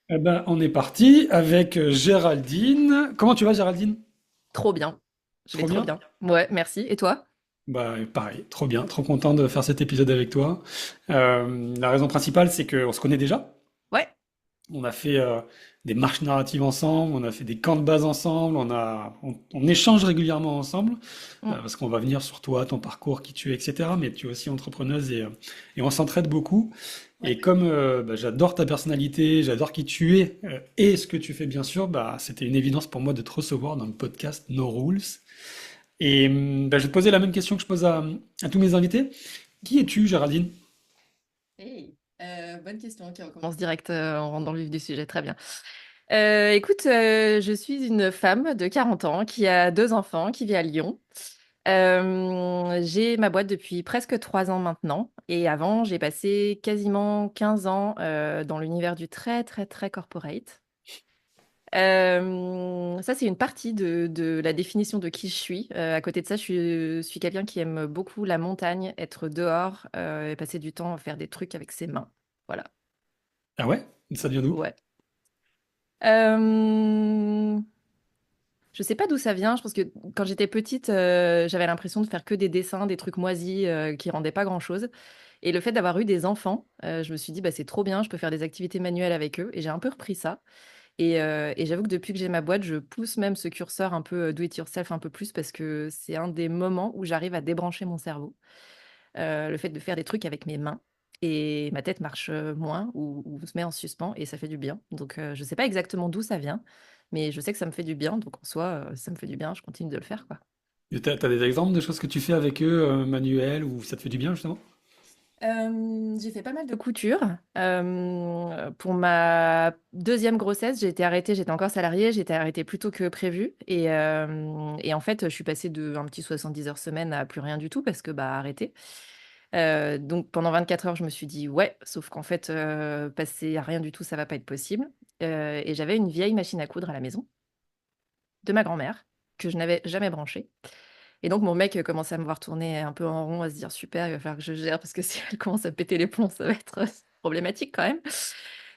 Eh ben, on est parti avec Géraldine. Comment tu vas, Géraldine? Trop bien. Je vais Trop trop bien? bien. Ouais, merci. Et toi? Bah, pareil, trop bien, trop content de faire cet épisode avec toi. La raison principale, c'est qu'on se connaît déjà. Ouais. On a fait des marches narratives ensemble, on a fait des camps de base ensemble, on échange régulièrement ensemble, Mm. parce qu'on va venir sur toi, ton parcours, qui tu es, etc. Mais tu es aussi entrepreneuse et on s'entraide beaucoup. Ouais. Et comme bah, j'adore ta personnalité, j'adore qui tu es et ce que tu fais bien sûr, bah, c'était une évidence pour moi de te recevoir dans le podcast No Rules. Et bah, je vais te poser la même question que je pose à tous mes invités. Qui es-tu, Géraldine? Hey, bonne question. Ok, on commence direct, on rentre dans le vif du sujet. Très bien. Écoute, je suis une femme de 40 ans qui a deux enfants, qui vit à Lyon. J'ai ma boîte depuis presque 3 ans maintenant. Et avant, j'ai passé quasiment 15 ans dans l'univers du très, très, très corporate. Ça, c'est une partie de la définition de qui je suis. À côté de ça, je suis quelqu'un qui aime beaucoup la montagne, être dehors et passer du temps à faire des trucs avec ses mains. Voilà. Ah ouais? Ça vient d'où? Ouais. Euh, je sais pas d'où ça vient. Je pense que quand j'étais petite, j'avais l'impression de faire que des dessins, des trucs moisis qui rendaient pas grand-chose. Et le fait d'avoir eu des enfants, je me suis dit, bah, c'est trop bien, je peux faire des activités manuelles avec eux. Et j'ai un peu repris ça. Et j'avoue que depuis que j'ai ma boîte, je pousse même ce curseur un peu do it yourself un peu plus parce que c'est un des moments où j'arrive à débrancher mon cerveau. Le fait de faire des trucs avec mes mains. Et ma tête marche moins ou se met en suspens et ça fait du bien. Donc je sais pas exactement d'où ça vient, mais je sais que ça me fait du bien. Donc en soi, ça me fait du bien, je continue de le faire, quoi. Et t'as des exemples de choses que tu fais avec eux, manuels, où ça te fait du bien, justement? J'ai fait pas mal de couture. Pour ma deuxième grossesse, j'ai été arrêtée, j'étais encore salariée, j'ai été arrêtée plus tôt que prévu. Et en fait, je suis passée de un petit 70 heures semaine à plus rien du tout parce que bah arrêté. Donc pendant 24 heures, je me suis dit ouais, sauf qu'en fait, passer à rien du tout, ça va pas être possible. Et j'avais une vieille machine à coudre à la maison de ma grand-mère que je n'avais jamais branchée. Et donc, mon mec commençait à me voir tourner un peu en rond, à se dire super, il va falloir que je gère parce que si elle commence à péter les plombs, ça va être problématique quand même.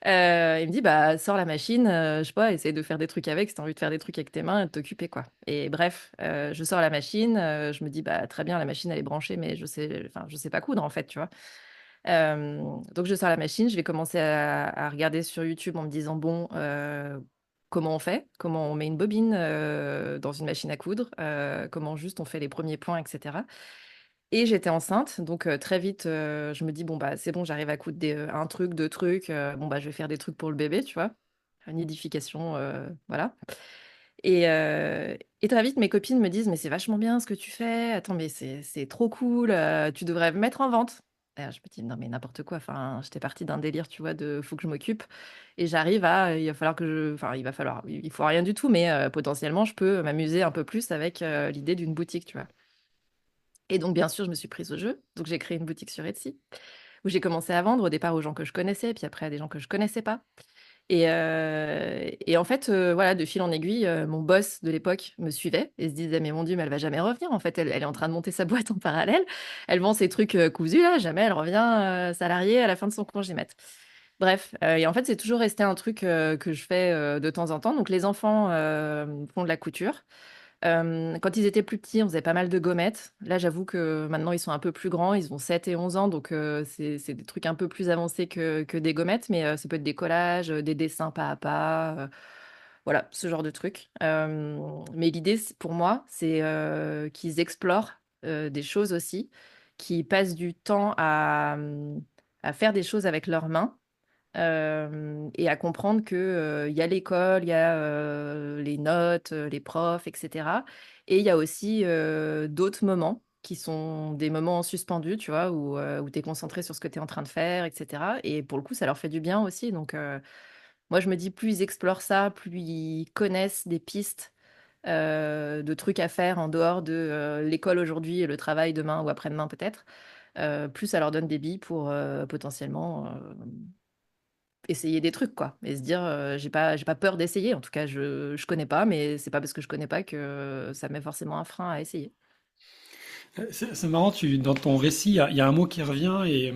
Il me dit, bah, sors la machine, je sais pas, essaye de faire des trucs avec, si t'as envie de faire des trucs avec tes mains, de t'occuper, quoi. Et bref, je sors la machine, je me dis, bah, très bien, la machine, elle est branchée, mais enfin, je sais pas coudre, en fait, tu vois. Euh, donc, je sors la machine, je vais commencer à regarder sur YouTube en me disant, bon, comment on fait, comment on met une bobine dans une machine à coudre, comment juste on fait les premiers points, etc. Et j'étais enceinte, donc très vite, je me dis, bon, bah, c'est bon, j'arrive à coudre un truc, deux trucs, bon, bah, je vais faire des trucs pour le bébé, tu vois, une nidification, voilà. Et très vite, mes copines me disent, mais c'est vachement bien ce que tu fais, attends, mais c'est trop cool, tu devrais me mettre en vente. Et je me dis, non, mais n'importe quoi, enfin, j'étais partie d'un délire, tu vois, de faut que je m'occupe. Et j'arrive à, il va falloir que je, enfin, il va falloir, il faut rien du tout, mais potentiellement, je peux m'amuser un peu plus avec l'idée d'une boutique, tu vois. Et donc, bien sûr, je me suis prise au jeu. Donc, j'ai créé une boutique sur Etsy où j'ai commencé à vendre au départ aux gens que je connaissais, puis après à des gens que je connaissais pas. Et en fait, voilà, de fil en aiguille, mon boss de l'époque me suivait et se disait, mais mon Dieu, mais elle va jamais revenir. En fait, elle est en train de monter sa boîte en parallèle. Elle vend ses trucs cousus, là, jamais elle revient salariée à la fin de son congé mat. Bref, et en fait, c'est toujours resté un truc que je fais de temps en temps. Donc, les enfants font de la couture. Quand ils étaient plus petits, on faisait pas mal de gommettes. Là, j'avoue que maintenant, ils sont un peu plus grands. Ils ont 7 et 11 ans, donc c'est des trucs un peu plus avancés que des gommettes, mais ça peut être des collages, des dessins pas à pas, voilà, ce genre de trucs. Mais l'idée, pour moi, c'est qu'ils explorent des choses aussi, qu'ils passent du temps à faire des choses avec leurs mains et à comprendre que, il y a l'école, il y a les notes, les profs, etc. Et il y a aussi d'autres moments qui sont des moments suspendus, tu vois, où tu es concentré sur ce que tu es en train de faire, etc. Et pour le coup, ça leur fait du bien aussi. Donc, moi, je me dis, plus ils explorent ça, plus ils connaissent des pistes de trucs à faire en dehors de l'école aujourd'hui et le travail demain ou après-demain peut-être, plus ça leur donne des billes pour potentiellement essayer des trucs, quoi. Et se dire, j'ai pas peur d'essayer. En tout cas, je connais pas, mais c'est pas parce que je connais pas que ça met forcément un frein à essayer. C'est marrant, dans ton récit, il y a un mot qui revient et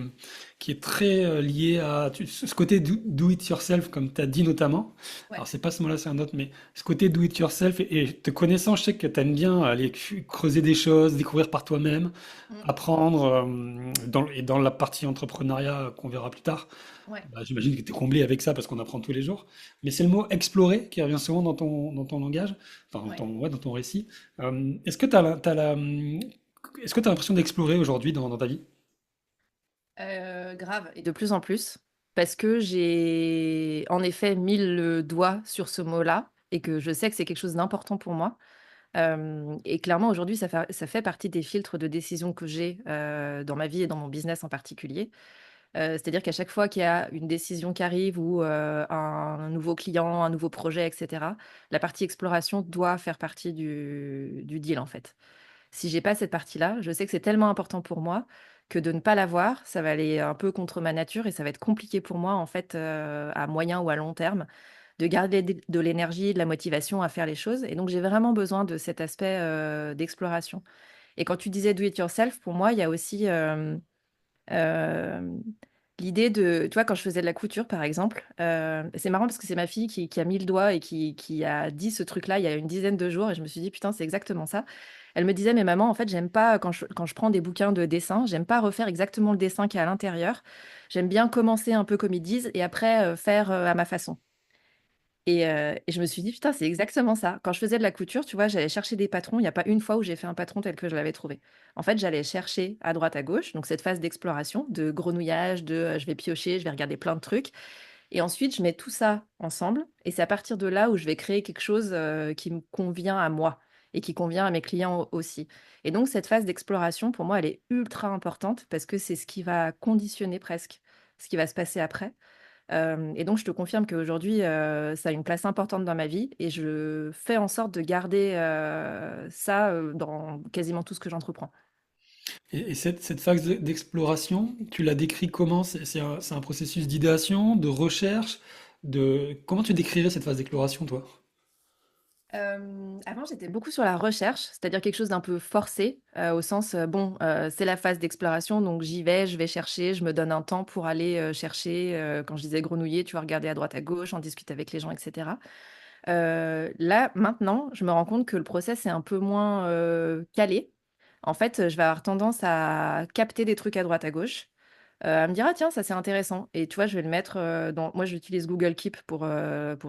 qui est très lié à ce côté do it yourself, comme tu as dit notamment. Ouais. Alors, c'est pas ce mot-là, c'est un autre, mais ce côté do it yourself, et te connaissant, je sais que tu aimes bien aller creuser des choses, découvrir par toi-même, Mm. apprendre, et dans la partie entrepreneuriat qu'on verra plus tard, Ouais. bah, j'imagine que tu es comblé avec ça parce qu'on apprend tous les jours. Mais c'est le mot explorer qui revient souvent dans ton langage, enfin, Ouais. ouais, dans ton récit. Est-ce que tu as est-ce que tu as l'impression d'explorer aujourd'hui dans ta vie? Grave, et de plus en plus, parce que j'ai en effet mis le doigt sur ce mot-là et que je sais que c'est quelque chose d'important pour moi. Et clairement, aujourd'hui, ça fait partie des filtres de décision que j'ai dans ma vie et dans mon business en particulier. C'est-à-dire qu'à chaque fois qu'il y a une décision qui arrive ou un nouveau client, un nouveau projet, etc., la partie exploration doit faire partie du deal en fait. Si j'ai pas cette partie-là, je sais que c'est tellement important pour moi que de ne pas l'avoir, ça va aller un peu contre ma nature et ça va être compliqué pour moi, en fait, à moyen ou à long terme, de garder de l'énergie, de la motivation à faire les choses. Et donc, j'ai vraiment besoin de cet aspect d'exploration. Et quand tu disais do it yourself, pour moi, il y a aussi euh, l'idée de, tu vois, quand je faisais de la couture, par exemple, c'est marrant parce que c'est ma fille qui a mis le doigt et qui a dit ce truc-là il y a une dizaine de jours et je me suis dit, putain, c'est exactement ça. Elle me disait, mais maman, en fait, j'aime pas, quand je prends des bouquins de dessin, j'aime pas refaire exactement le dessin qui est à l'intérieur. J'aime bien commencer un peu comme ils disent et après faire à ma façon. Et je me suis dit, putain, c'est exactement ça. Quand je faisais de la couture, tu vois, j'allais chercher des patrons. Il n'y a pas une fois où j'ai fait un patron tel que je l'avais trouvé. En fait, j'allais chercher à droite, à gauche. Donc, cette phase d'exploration, de grenouillage, de je vais piocher, je vais regarder plein de trucs. Et ensuite, je mets tout ça ensemble. Et c'est à partir de là où je vais créer quelque chose qui me convient à moi et qui convient à mes clients aussi. Et donc, cette phase d'exploration, pour moi, elle est ultra importante parce que c'est ce qui va conditionner presque ce qui va se passer après. Et donc je te confirme qu'aujourd'hui, ça a une place importante dans ma vie et je fais en sorte de garder, ça, dans quasiment tout ce que j'entreprends. Et cette phase d'exploration, tu l'as décrit comment? C'est un processus d'idéation, de recherche, comment tu décrirais cette phase d'exploration, toi? Avant, j'étais beaucoup sur la recherche, c'est-à-dire quelque chose d'un peu forcé, au sens, bon, c'est la phase d'exploration, donc j'y vais, je vais chercher, je me donne un temps pour aller, chercher, quand je disais grenouiller, tu vois, regarder à droite à gauche, en discuter avec les gens et cetera. Là, maintenant, je me rends compte que le process est un peu moins, calé. En fait, je vais avoir tendance à capter des trucs à droite à gauche, à me dire: «Ah tiens, ça c'est intéressant» et tu vois, je vais le mettre, dans moi j'utilise Google Keep pour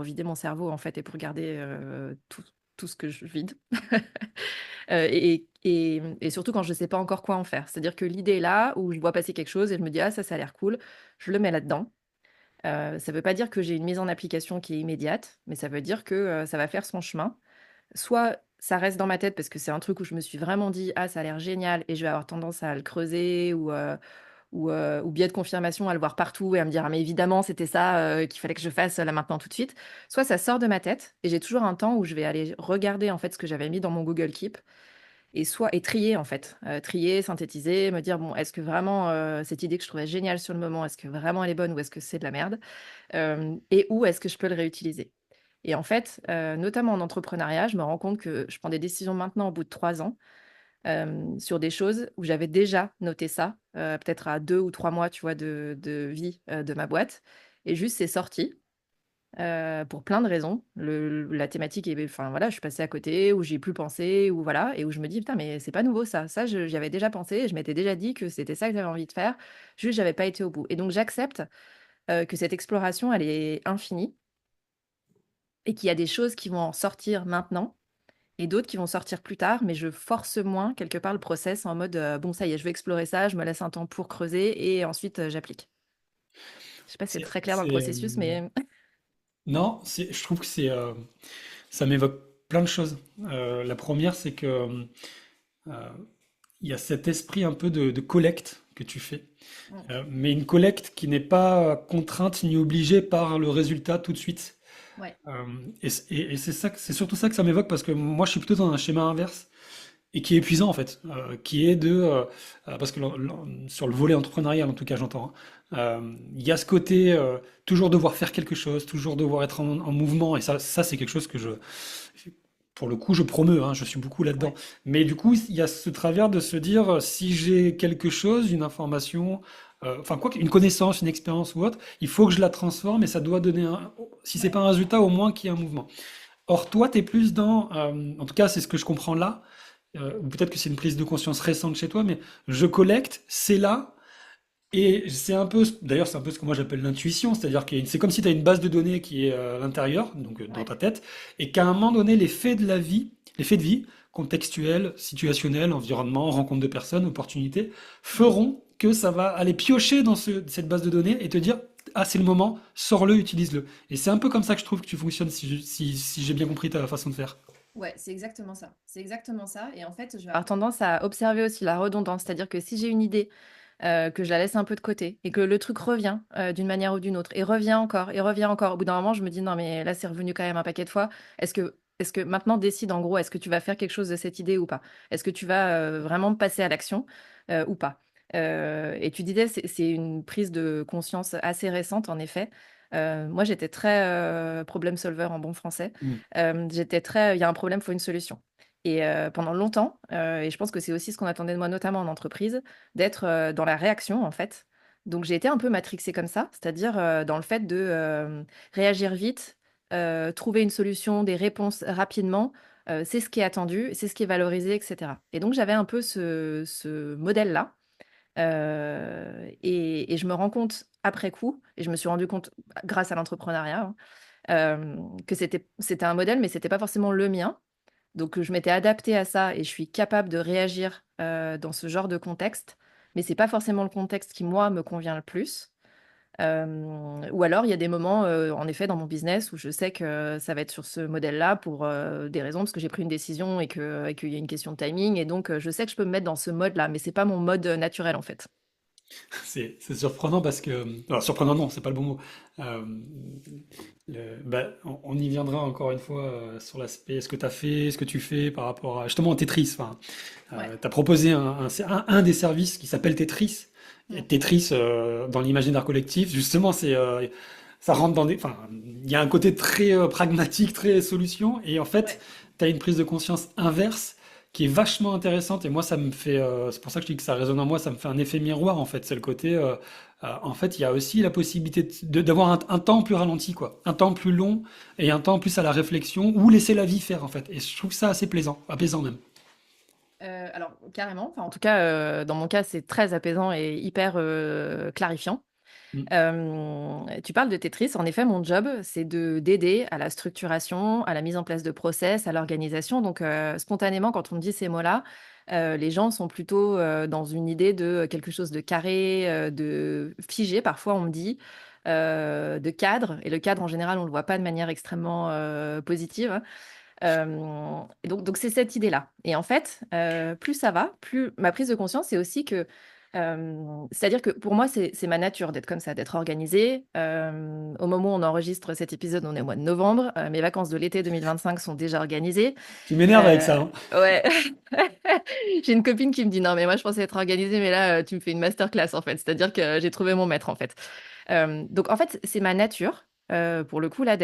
vider mon cerveau en fait et pour garder, tout ce que je vide. Et surtout quand je ne sais pas encore quoi en faire. C'est-à-dire que l'idée est là, où je vois passer quelque chose et je me dis: «Ah ça a l'air cool», je le mets là-dedans. Ça ne veut pas dire que j'ai une mise en application qui est immédiate, mais ça veut dire que, ça va faire son chemin. Soit ça reste dans ma tête parce que c'est un truc où je me suis vraiment dit: «Ah ça a l'air génial» et je vais avoir tendance à le creuser ou biais de confirmation à le voir partout et à me dire: «Ah mais évidemment c'était ça, qu'il fallait que je fasse là maintenant tout de suite». Soit ça sort de ma tête et j'ai toujours un temps où je vais aller regarder en fait ce que j'avais mis dans mon Google Keep et trier en fait, trier, synthétiser, me dire: «Bon, est-ce que vraiment, cette idée que je trouvais géniale sur le moment, est-ce que vraiment elle est bonne ou est-ce que c'est de la merde?» Et où est-ce que je peux le réutiliser? Et en fait, notamment en entrepreneuriat, je me rends compte que je prends des décisions maintenant au bout de 3 ans, sur des choses où j'avais déjà noté ça, peut-être à 2 ou 3 mois, tu vois, de vie, de ma boîte et juste c'est sorti. Pour plein de raisons. La thématique est enfin voilà, je suis passée à côté ou j'y ai plus pensé ou voilà et où je me dis: «Putain, mais c'est pas nouveau ça. Ça, je j'y avais déjà pensé et je m'étais déjà dit que c'était ça que j'avais envie de faire, juste j'avais pas été au bout» et donc j'accepte, que cette exploration, elle est infinie et qu'il y a des choses qui vont en sortir maintenant et d'autres qui vont sortir plus tard, mais je force moins quelque part le process en mode, «Bon ça y est, je vais explorer ça, je me laisse un temps pour creuser et ensuite, j'applique». Je sais pas si c'est C'est, très clair dans le c'est, processus, mais non, je trouve que ça m'évoque plein de choses. La première, c'est que il y a cet esprit un peu de collecte que tu fais. Mmh, Mais une collecte qui n'est pas contrainte ni obligée par le résultat tout de suite. ouais. Euh, et c'est surtout ça que ça m'évoque parce que moi je suis plutôt dans un schéma inverse et qui est épuisant en fait, qui est parce que sur le volet entrepreneurial en tout cas j'entends, hein, il y a ce côté toujours devoir faire quelque chose, toujours devoir être en mouvement et ça c'est quelque chose pour le coup, je promeus, hein, je suis beaucoup là-dedans. Ouais. Mais du coup, il y a ce travers de se dire, si j'ai quelque chose, une information, enfin quoi, une connaissance, une expérience ou autre, il faut que je la transforme et ça doit donner si c'est Ouais. pas un résultat, au moins qu'il y ait un mouvement. Or, toi, tu es plus dans, en tout cas, c'est ce que je comprends là, ou peut-être que c'est une prise de conscience récente chez toi, mais je collecte, c'est là, et c'est un peu, d'ailleurs, c'est un peu ce que moi j'appelle l'intuition, c'est-à-dire que c'est comme si tu as une base de données qui est à l'intérieur, donc dans Ouais. ta tête, et qu'à un moment donné, les faits de la vie, les faits de vie, contextuels, situationnels, environnement, rencontre de personnes, opportunités, Mhm. feront que ça va aller piocher dans cette base de données et te dire, ah, c'est le moment, sors-le, utilise-le. Et c'est un peu comme ça que je trouve que tu fonctionnes, si j'ai bien compris ta façon de faire. Ouais, c'est exactement ça. C'est exactement ça. Et en fait, je vais avoir tendance à observer aussi la redondance. C'est-à-dire que si j'ai une idée, que je la laisse un peu de côté et que le truc revient d'une manière ou d'une autre et revient encore et revient encore. Au bout d'un moment, je me dis non, mais là, c'est revenu quand même un paquet de fois. Est-ce que maintenant décide en gros, est-ce que tu vas faire quelque chose de cette idée ou pas? Est-ce que tu vas vraiment passer à l'action ou pas? Et tu disais, c'est une prise de conscience assez récente, en effet. Moi, j'étais très problem solver en bon français. Mm. J'étais très, il y a un problème, il faut une solution. Et pendant longtemps, et je pense que c'est aussi ce qu'on attendait de moi, notamment en entreprise, d'être dans la réaction, en fait. Donc j'ai été un peu matrixée comme ça, c'est-à-dire dans le fait de réagir vite, trouver une solution, des réponses rapidement. C'est ce qui est attendu, c'est ce qui est valorisé, etc. Et donc j'avais un peu ce modèle-là. Et je me rends compte après coup, et je me suis rendu compte grâce à l'entrepreneuriat, hein, que c'était un modèle, mais c'était pas forcément le mien. Donc, je m'étais adaptée à ça et je suis capable de réagir dans ce genre de contexte, mais c'est pas forcément le contexte qui, moi, me convient le plus. Ou alors, il y a des moments, en effet, dans mon business où je sais que ça va être sur ce modèle-là pour des raisons, parce que j'ai pris une décision et qu'il y a une question de timing. Et donc, je sais que je peux me mettre dans ce mode-là, mais c'est pas mon mode naturel, en fait. C'est surprenant parce que, alors surprenant non, c'est pas le bon mot. Euh, bah, on y viendra encore une fois sur l'aspect ce que tu as fait, ce que tu fais par rapport à justement à Tetris. Enfin, Ouais. tu as proposé un des services qui s'appelle Tetris. Et Mm. Tetris, dans l'imaginaire collectif, justement, ça rentre dans des. Enfin, il y a un côté très pragmatique, très solution. Et en fait, Ouais. tu as une prise de conscience inverse qui est vachement intéressante. Et moi, ça me fait. C'est pour ça que je dis que ça résonne en moi, ça me fait un effet miroir, en fait. C'est le côté. En fait, il y a aussi la possibilité d'avoir un temps plus ralenti, quoi. Un temps plus long et un temps plus à la réflexion ou laisser la vie faire, en fait. Et je trouve ça assez plaisant, apaisant même. Alors, carrément. Enfin, en tout cas, dans mon cas, c'est très apaisant et hyper clarifiant. Mm. Tu parles de Tetris. En effet, mon job, c'est de d'aider à la structuration, à la mise en place de process, à l'organisation. Donc, spontanément, quand on me dit ces mots-là, les gens sont plutôt dans une idée de quelque chose de carré, de figé. Parfois, on me dit de cadre. Et le cadre, en général, on le voit pas de manière extrêmement positive, hein. Et donc c'est cette idée-là. Et en fait, plus ça va, plus ma prise de conscience, c'est aussi que, c'est-à-dire que pour moi, c'est ma nature d'être comme ça, d'être organisée. Au moment où on enregistre cet épisode, on est au mois de novembre. Mes vacances de l'été 2025 sont déjà organisées. Tu m'énerves avec ça, hein. Ouais. J'ai une copine qui me dit, non, mais moi, je pensais être organisée, mais là, tu me fais une masterclass, en fait. C'est-à-dire que j'ai trouvé mon maître, en fait. Donc, en fait, c'est ma nature, pour le coup, là,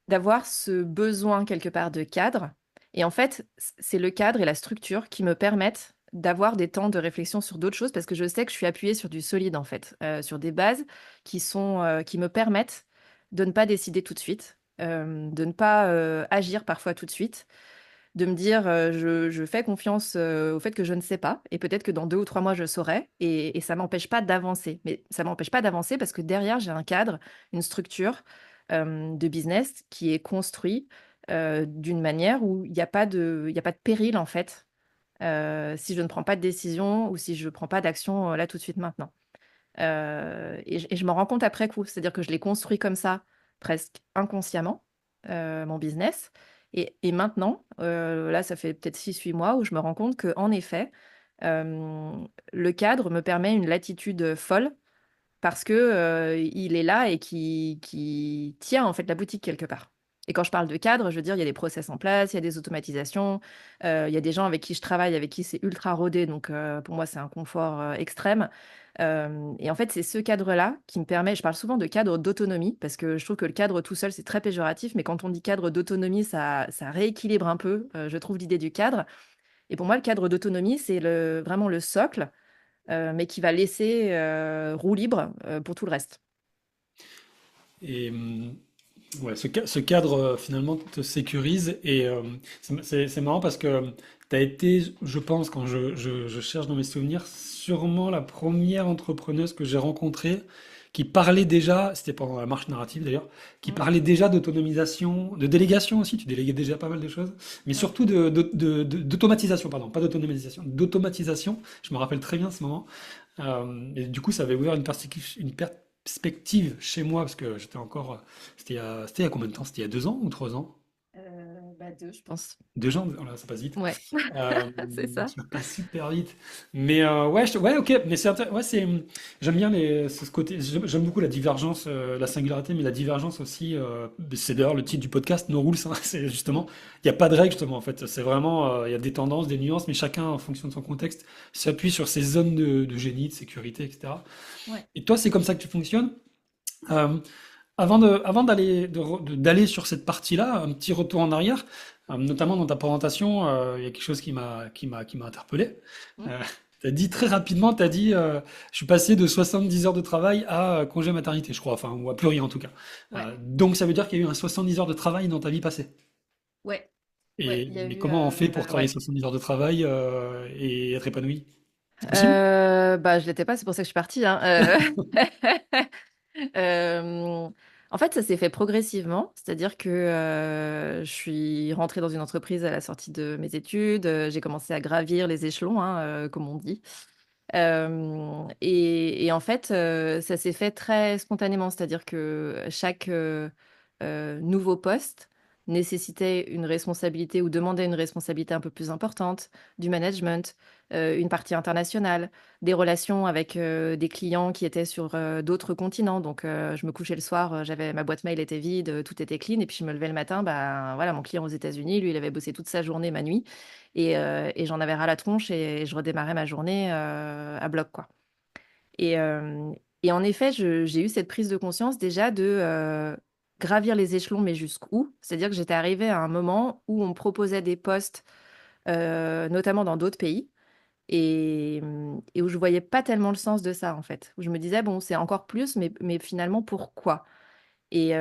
d'avoir ce besoin quelque part de cadre. Et en fait, c'est le cadre et la structure qui me permettent d'avoir des temps de réflexion sur d'autres choses parce que je sais que je suis appuyée sur du solide en fait, sur des bases qui me permettent de ne pas décider tout de suite, de ne pas agir parfois tout de suite, de me dire je fais confiance au fait que je ne sais pas et peut-être que dans 2 ou 3 mois je saurai et ça m'empêche pas d'avancer. Mais ça m'empêche pas d'avancer parce que derrière j'ai un cadre, une structure de business qui est construit d'une manière où il y a pas de péril en fait si je ne prends pas de décision ou si je ne prends pas d'action là tout de suite maintenant. Et je m'en rends compte après coup, c'est-à-dire que je l'ai construit comme ça, presque inconsciemment, mon business. Et maintenant, là, ça fait peut-être 6 8 mois où je me rends compte que, en effet, euh, le cadre me permet une latitude folle parce que il est là et qui tient en fait la boutique quelque part. Et quand je parle de cadre, je veux dire, il y a des process en place, il y a des automatisations, il y a des gens avec qui je travaille, avec qui c'est ultra rodé, donc pour moi, c'est un confort extrême. Et en fait, c'est ce cadre-là qui me permet, je parle souvent de cadre d'autonomie, parce que je trouve que le cadre tout seul, c'est très péjoratif, mais quand on dit cadre d'autonomie, ça rééquilibre un peu, je trouve, l'idée du cadre. Et pour moi, le cadre d'autonomie, c'est vraiment le socle, mais qui va laisser roue libre pour tout le reste. Et ouais, ce cadre finalement te sécurise et c'est marrant parce que tu as été, je pense, quand je cherche dans mes souvenirs, sûrement la première entrepreneuse que j'ai rencontrée qui parlait déjà, c'était pendant la marche narrative d'ailleurs, qui Mm. parlait déjà d'autonomisation, de délégation aussi, tu déléguais déjà pas mal de choses, mais Ouais. surtout d'automatisation, pardon, pas d'autonomisation, d'automatisation, je me rappelle très bien ce moment. Et du coup, ça avait ouvert une perspective chez moi, parce que j'étais encore. C'était il y a combien de temps? C'était il y a 2 ans ou 3 ans? Bah, deux, je pense. 2 ans, oh là, ça passe vite. Ouais, c'est ça. Ça passe super vite. Mais ouais, ouais, ok. Mais ouais, j'aime bien ce côté. J'aime beaucoup la divergence, la singularité, mais la divergence aussi. C'est d'ailleurs le titre du podcast, No Rules. Hein, c'est justement, il n'y a pas de règle justement en fait. C'est vraiment, il y a des tendances, des nuances, mais chacun en fonction de son contexte s'appuie sur ses zones de génie, de sécurité, etc. Ouais. Et toi, c'est comme ça que tu fonctionnes. Euh, avant d'aller sur cette partie-là, un petit retour en arrière, notamment dans ta présentation, il y a quelque chose qui m'a interpellé. Mm. Tu as dit très rapidement, tu as dit, je suis passé de 70 heures de travail à congé maternité, je crois, enfin, ou à plus rien en tout cas. Ouais. Donc ça veut dire qu'il y a eu un 70 heures de travail dans ta vie passée. Ouais. Ouais. Il Et y a mais eu. comment on fait pour travailler Ouais. 70 heures de travail et être épanoui? C'est possible? Bah, je l'étais pas, c'est pour ça que je suis partie, hein. Euh, En fait, ça s'est fait progressivement, c'est-à-dire que je suis rentrée dans une entreprise à la sortie de mes études, j'ai commencé à gravir les échelons, hein, comme on dit. Et en fait, ça s'est fait très spontanément, c'est-à-dire que chaque nouveau poste nécessitait une responsabilité ou demandait une responsabilité un peu plus importante, du management, une partie internationale, des relations avec des clients qui étaient sur d'autres continents. Donc, je me couchais le soir, j'avais ma boîte mail était vide, tout était clean, et puis je me levais le matin, bah voilà, mon client aux États-Unis, lui, il avait bossé toute sa journée, ma nuit. Et j'en avais ras la tronche et je redémarrais ma journée à bloc, quoi. Et, euh, et en effet, j'ai eu cette prise de conscience déjà de gravir les échelons, mais jusqu'où? C'est-à-dire que j'étais arrivée à un moment où on me proposait des postes, notamment dans d'autres pays, et où je voyais pas tellement le sens de ça, en fait. Où je me disais, bon, c'est encore plus, mais finalement, pourquoi? Et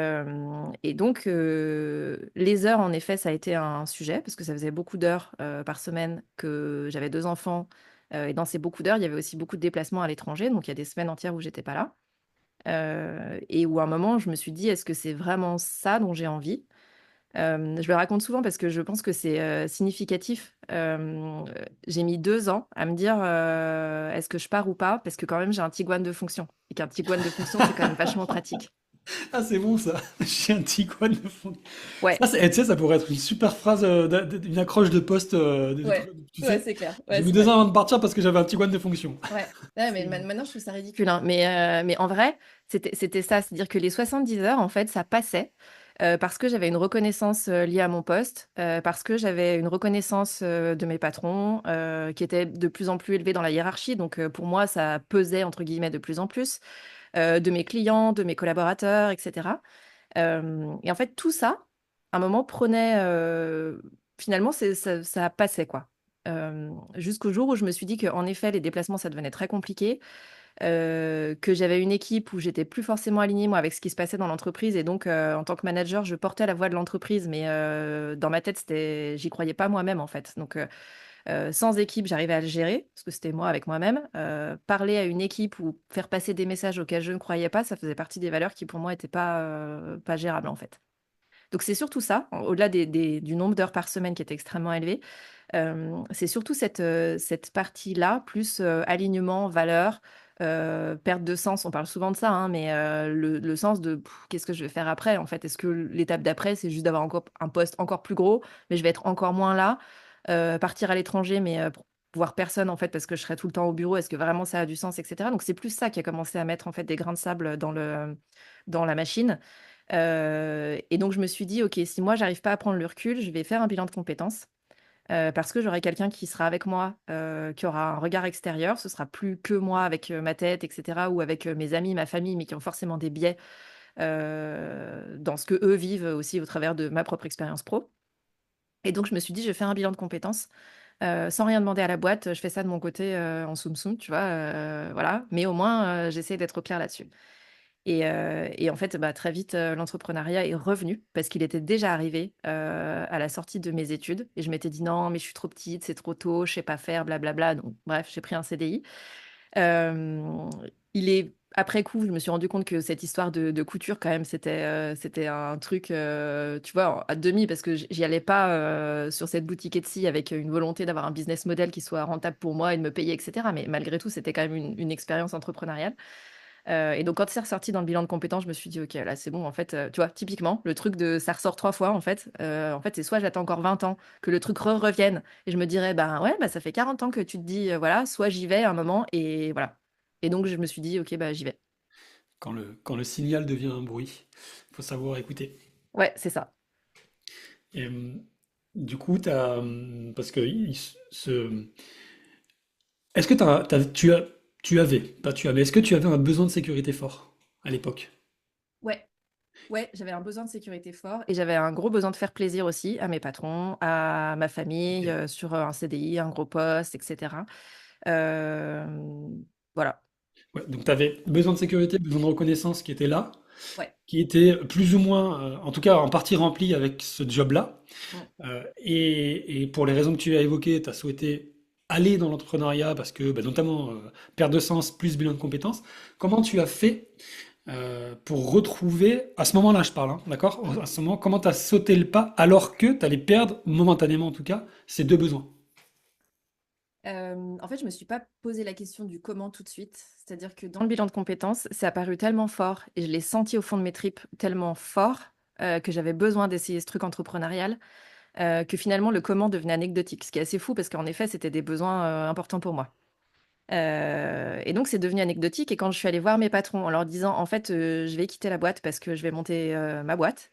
donc, les heures, en effet, ça a été un sujet, parce que ça faisait beaucoup d'heures par semaine que j'avais deux enfants. Et dans ces beaucoup d'heures, il y avait aussi beaucoup de déplacements à l'étranger. Donc, il y a des semaines entières où j'étais pas là. Et où à un moment, je me suis dit, est-ce que c'est vraiment ça dont j'ai envie? Je le raconte souvent parce que je pense que c'est significatif. J'ai mis 2 ans à me dire, est-ce que je pars ou pas? Parce que quand même, j'ai un Tiguan de fonction. Et qu'un Tiguan de fonction, c'est quand même vachement pratique. Ah, c'est bon ça. J'ai un Tiguan de fond. Ouais. Ça, tu sais, ça pourrait être une super phrase, une accroche de poste. Ouais, Tu ouais, sais, c'est clair. j'ai Ouais, mis c'est 2 ans vrai. avant de partir parce que j'avais un Tiguan de fonction. Ouais. Ouais, mais C'est- maintenant, je trouve ça ridicule, hein. Mais en vrai, c'était ça. C'est-à-dire que les 70 heures, en fait, ça passait parce que j'avais une reconnaissance liée à mon poste, parce que j'avais une reconnaissance de mes patrons qui était de plus en plus élevée dans la hiérarchie. Donc, pour moi, ça pesait, entre guillemets, de plus en plus, de mes clients, de mes collaborateurs, etc. Et en fait, tout ça, à un moment, finalement, ça passait, quoi. Jusqu'au jour où je me suis dit qu'en effet, les déplacements, ça devenait très compliqué, que j'avais une équipe où j'étais plus forcément alignée, moi, avec ce qui se passait dans l'entreprise. Et donc, en tant que manager, je portais la voix de l'entreprise, mais dans ma tête, j'y croyais pas moi-même, en fait. Donc, sans équipe, j'arrivais à le gérer, parce que c'était moi avec moi-même. Parler à une équipe ou faire passer des messages auxquels je ne croyais pas, ça faisait partie des valeurs qui, pour moi, n'étaient pas gérables, en fait. Donc, c'est surtout ça, au-delà du nombre d'heures par semaine qui est extrêmement élevé, c'est surtout cette partie-là, plus alignement, valeur, perte de sens. On parle souvent de ça, hein, mais le sens de qu'est-ce que je vais faire après, en fait. Est-ce que l'étape d'après, c'est juste d'avoir encore un poste encore plus gros, mais je vais être encore moins là, partir à l'étranger, mais pour voir personne, en fait, parce que je serai tout le temps au bureau. Est-ce que vraiment ça a du sens, etc. Donc, c'est plus ça qui a commencé à mettre, en fait, des grains de sable dans la machine. Et donc, je me suis dit, OK, si moi, j'arrive pas à prendre le recul, je vais faire un bilan de compétences. Parce que j'aurai quelqu'un qui sera avec moi, qui aura un regard extérieur. Ce sera plus que moi avec ma tête, etc., ou avec mes amis, ma famille, mais qui ont forcément des biais dans ce que eux vivent aussi au travers de ma propre expérience pro. Et donc, je me suis dit, je vais faire un bilan de compétences sans rien demander à la boîte. Je fais ça de mon côté en soum-soum, tu vois, voilà. Mais au moins, j'essaie d'être au clair là-dessus. Et en fait, bah, très vite, l'entrepreneuriat est revenu parce qu'il était déjà arrivé à la sortie de mes études. Et je m'étais dit, non, mais je suis trop petite, c'est trop tôt, je sais pas faire, blablabla. Donc, bref, j'ai pris un CDI. Euh, il est après coup, je me suis rendu compte que cette histoire de couture, quand même, c'était un truc, tu vois, à demi, parce que j'y allais pas sur cette boutique Etsy avec une volonté d'avoir un business model qui soit rentable pour moi et de me payer, etc. Mais malgré tout, c'était quand même une expérience entrepreneuriale. Et donc, quand c'est ressorti dans le bilan de compétences, je me suis dit, OK, là, c'est bon. En fait, tu vois, typiquement, le truc de ça ressort 3 fois, en fait, c'est soit j'attends encore 20 ans que le truc revienne et je me dirais, ben ouais, bah, ça fait 40 ans que tu te dis, voilà, soit j'y vais un moment et voilà. Et donc, je me suis dit, OK, bah, j'y vais. Quand le signal devient un bruit, il faut savoir écouter. Ouais, c'est ça. Et, du coup, parce que est-ce que tu avais, pas tu avais, est-ce que tu avais un besoin de sécurité fort à l'époque? Ouais. Ouais, j'avais un besoin de sécurité fort et j'avais un gros besoin de faire plaisir aussi à mes patrons, à ma famille, Ok. sur un CDI, un gros poste, etc. Euh, voilà. Ouais, donc tu avais besoin de sécurité, besoin de reconnaissance qui était là, Ouais. qui était plus ou moins, en tout cas en partie rempli avec ce job-là. Mm. Et pour les raisons que tu as évoquées, tu as souhaité aller dans l'entrepreneuriat parce que, bah, notamment, perte de sens plus bilan de compétences. Comment tu as fait pour retrouver, à ce moment-là, je parle, hein, d'accord? Mm. À ce moment, comment tu as sauté le pas alors que tu allais perdre, momentanément en tout cas, ces deux besoins? En fait, je me suis pas posé la question du comment tout de suite. C'est-à-dire que dans le bilan de compétences, c'est apparu tellement fort et je l'ai senti au fond de mes tripes tellement fort que j'avais besoin d'essayer ce truc entrepreneurial que finalement le comment devenait anecdotique. Ce qui est assez fou parce qu'en effet, c'était des besoins importants pour moi. Et donc, c'est devenu anecdotique. Et quand je suis allée voir mes patrons en leur disant, en fait, je vais quitter la boîte parce que je vais monter ma boîte.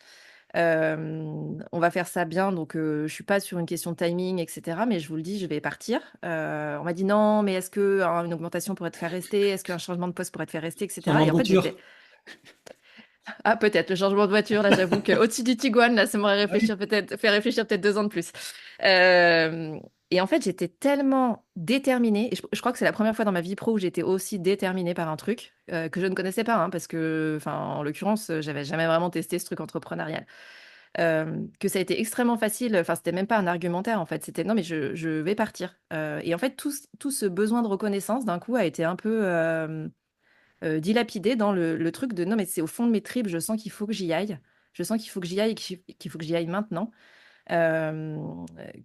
On va faire ça bien, donc je suis pas sur une question de timing, etc. Mais je vous le dis, je vais partir. On m'a dit non, mais est-ce que une augmentation pourrait te faire rester? Est-ce qu'un changement de poste pourrait te faire rester, etc. Changement Et de en fait, voiture? j'étais ah peut-être le changement de voiture là, j'avoue que au-dessus du Tiguan là, ça m'aurait Ah oui. réfléchir peut-être fait réfléchir peut-être 2 ans de plus. Euh, et en fait, j'étais tellement déterminée. Et je crois que c'est la première fois dans ma vie pro où j'étais aussi déterminée par un truc que je ne connaissais pas, hein, parce que, enfin, en l'occurrence, j'avais jamais vraiment testé ce truc entrepreneurial. Que ça a été extrêmement facile. Enfin, c'était même pas un argumentaire en fait. C'était non, mais je vais partir. Et en fait, tout ce besoin de reconnaissance d'un coup a été un peu dilapidé dans le truc de non, mais c'est au fond de mes tripes. Je sens qu'il faut que j'y aille. Je sens qu'il faut que j'y aille et qu'il faut que j'y aille maintenant. Euh,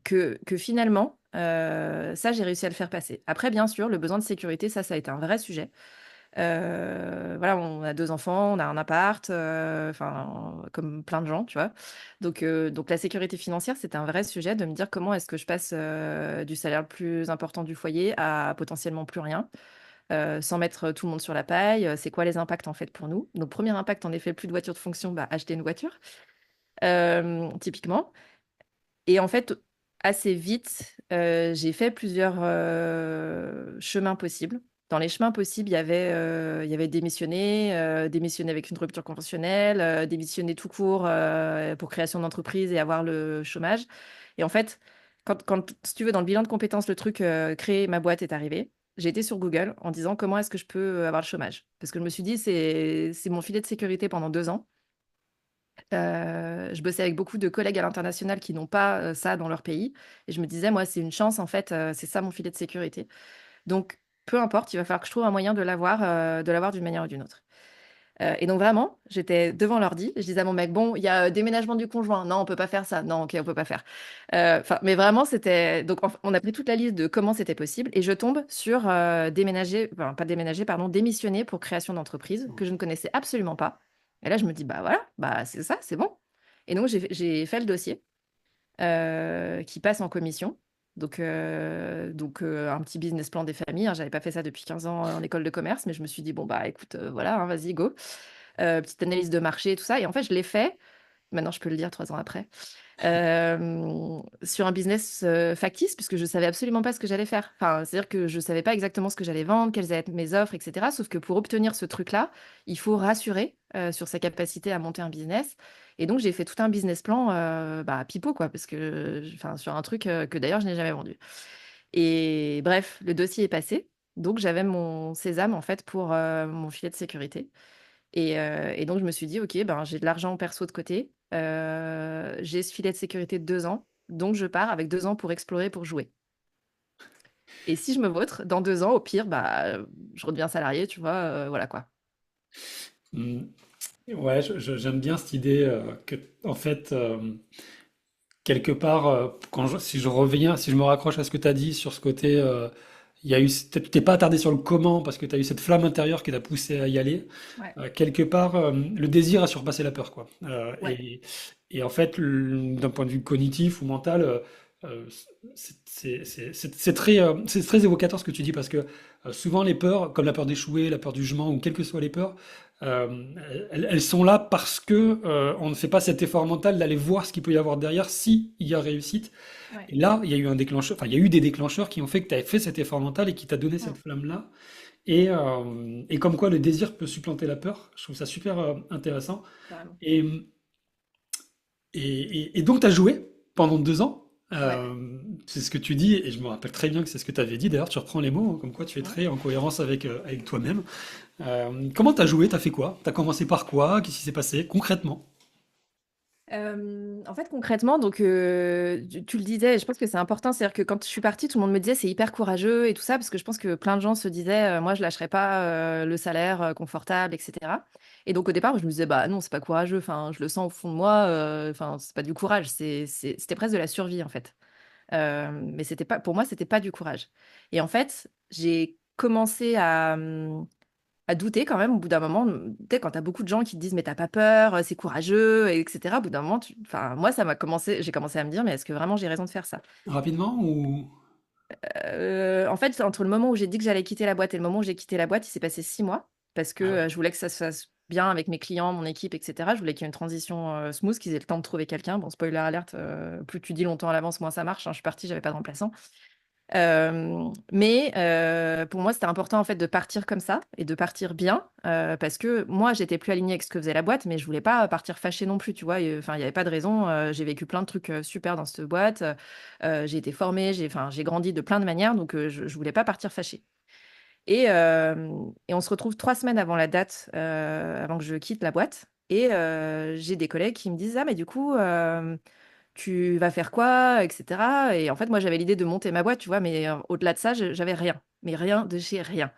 que finalement, ça, j'ai réussi à le faire passer. Après, bien sûr, le besoin de sécurité, ça a été un vrai sujet. Voilà, on a 2 enfants, on a un appart, enfin, comme plein de gens, tu vois. Donc la sécurité financière, c'était un vrai sujet de me dire comment est-ce que je passe du salaire le plus important du foyer à potentiellement plus rien, sans mettre tout le monde sur la paille. C'est quoi les impacts en fait pour nous? Donc premier impact, en effet, plus de voiture de fonction, bah, acheter une voiture, typiquement. Et en fait, assez vite, j'ai fait plusieurs chemins possibles. Dans les chemins possibles, il y avait démissionner avec une rupture conventionnelle, démissionner tout court pour création d'entreprise et avoir le chômage. Et en fait, si tu veux, dans le bilan de compétences, le truc créer ma boîte est arrivé. J'ai été sur Google en disant comment est-ce que je peux avoir le chômage. Parce que je me suis dit, c'est mon filet de sécurité pendant 2 ans. Je bossais avec beaucoup de collègues à l'international qui n'ont pas ça dans leur pays. Et je me disais, moi, c'est une chance, en fait, c'est ça mon filet de sécurité. Donc, peu importe, il va falloir que je trouve un moyen de l'avoir d'une manière ou d'une autre. Et donc, vraiment, j'étais devant l'ordi. Je disais à mon mec, bon, il y a déménagement du conjoint. Non, on peut pas faire ça. Non, ok, on peut pas faire. Enfin, mais vraiment, c'était. Donc, on a pris toute la liste de comment c'était possible. Et je tombe sur déménager, enfin, pas déménager, pardon, démissionner pour création d'entreprise que je ne connaissais absolument pas. Et là, je me dis, bah voilà, bah c'est ça, c'est bon. Et donc, j'ai fait le dossier qui passe en commission. Donc, un petit business plan des familles, hein. J'avais pas fait ça depuis 15 ans en école de commerce, mais je me suis dit, bon, bah écoute, voilà, hein, vas-y, go. petite analyse de marché, tout ça. Et en fait, je l'ai fait, maintenant je peux le dire 3 ans après, sur un business factice, puisque je savais absolument pas ce que j'allais faire. Enfin, c'est-à-dire que je savais pas exactement ce que j'allais vendre, quelles allaient être mes offres, etc. Sauf que pour obtenir ce truc-là, il faut rassurer sur sa capacité à monter un business. Et donc, j'ai fait tout un business plan bah, pipeau, quoi, parce que, enfin, sur un truc que d'ailleurs, je n'ai jamais vendu. Et bref, le dossier est passé. Donc, j'avais mon sésame, en fait, pour mon filet de sécurité. Et donc, je me suis dit, OK, ben, j'ai de l'argent perso de côté. J'ai ce filet de sécurité de 2 ans. Donc, je pars avec 2 ans pour explorer, pour jouer. Et si je me vautre, dans 2 ans, au pire, bah, je redeviens salarié, tu vois, voilà quoi. Hmm. Ouais, j'aime bien cette idée que, en fait, quelque part, si je reviens, si je me raccroche à ce que tu as dit sur ce côté, il y a eu, tu t'es pas attardé sur le comment parce que tu as eu cette flamme intérieure qui t'a poussé à y aller. Ouais, Quelque part, le désir a surpassé la peur, quoi. ouais, Et en fait, d'un point de vue cognitif ou mental, c'est très évocateur ce que tu dis parce que souvent les peurs, comme la peur d'échouer, la peur du jugement ou quelles que soient les peurs, euh, elles sont là parce que on ne fait pas cet effort mental d'aller voir ce qu'il peut y avoir derrière si il y a réussite. ouais. Et là, il y a eu un déclencheur, enfin il y a eu des déclencheurs qui ont fait que tu avais fait cet effort mental et qui t'a donné Mm, cette flamme-là. Et comme quoi le désir peut supplanter la peur, je trouve ça super intéressant. carrément. Et, et donc, tu as joué pendant 2 ans. Ouais. C'est ce que tu dis, et je me rappelle très bien que c'est ce que tu avais dit. D'ailleurs, tu reprends les mots, hein, comme quoi tu es Mm. très en cohérence avec toi-même. Comment tu as joué? Tu as fait quoi? Tu as commencé par quoi? Qu'est-ce qui s'est passé concrètement? En fait, concrètement, donc tu le disais, et je pense que c'est important, c'est-à-dire que quand je suis partie, tout le monde me disait c'est hyper courageux et tout ça, parce que je pense que plein de gens se disaient moi je lâcherai pas le salaire confortable, etc. Et donc au départ, je me disais bah non, c'est pas courageux, enfin je le sens au fond de moi, enfin c'est pas du courage, c'était presque de la survie en fait. Mais c'était pas, pour moi, c'était pas du courage. Et en fait, j'ai commencé à douter quand même au bout d'un moment. Tu sais, quand t'as beaucoup de gens qui te disent mais t'as pas peur, c'est courageux, etc. Au bout d'un moment, enfin, moi, j'ai commencé à me dire mais est-ce que vraiment j'ai raison de faire ça? Rapidement ou... En fait, entre le moment où j'ai dit que j'allais quitter la boîte et le moment où j'ai quitté la boîte, il s'est passé 6 mois parce que Ah ouais. je voulais que ça se fasse bien avec mes clients, mon équipe, etc. Je voulais qu'il y ait une transition smooth, qu'ils aient le temps de trouver quelqu'un. Bon, spoiler alerte, plus tu dis longtemps à l'avance, moins ça marche, hein. Je suis partie, j'avais pas de remplaçant. Mais pour moi, c'était important en fait de partir comme ça et de partir bien parce que moi, j'étais plus alignée avec ce que faisait la boîte, mais je voulais pas partir fâchée non plus, tu vois. Enfin, il y avait pas de raison. J'ai vécu plein de trucs super dans cette boîte. J'ai été formée, enfin, j'ai grandi de plein de manières, donc je voulais pas partir fâchée. Et on se retrouve 3 semaines avant la date, avant que je quitte la boîte. Et j'ai des collègues qui me disent, ah, mais du coup, tu vas faire quoi, etc. Et en fait, moi, j'avais l'idée de monter ma boîte, tu vois, mais au-delà de ça, j'avais rien. Mais rien de chez rien.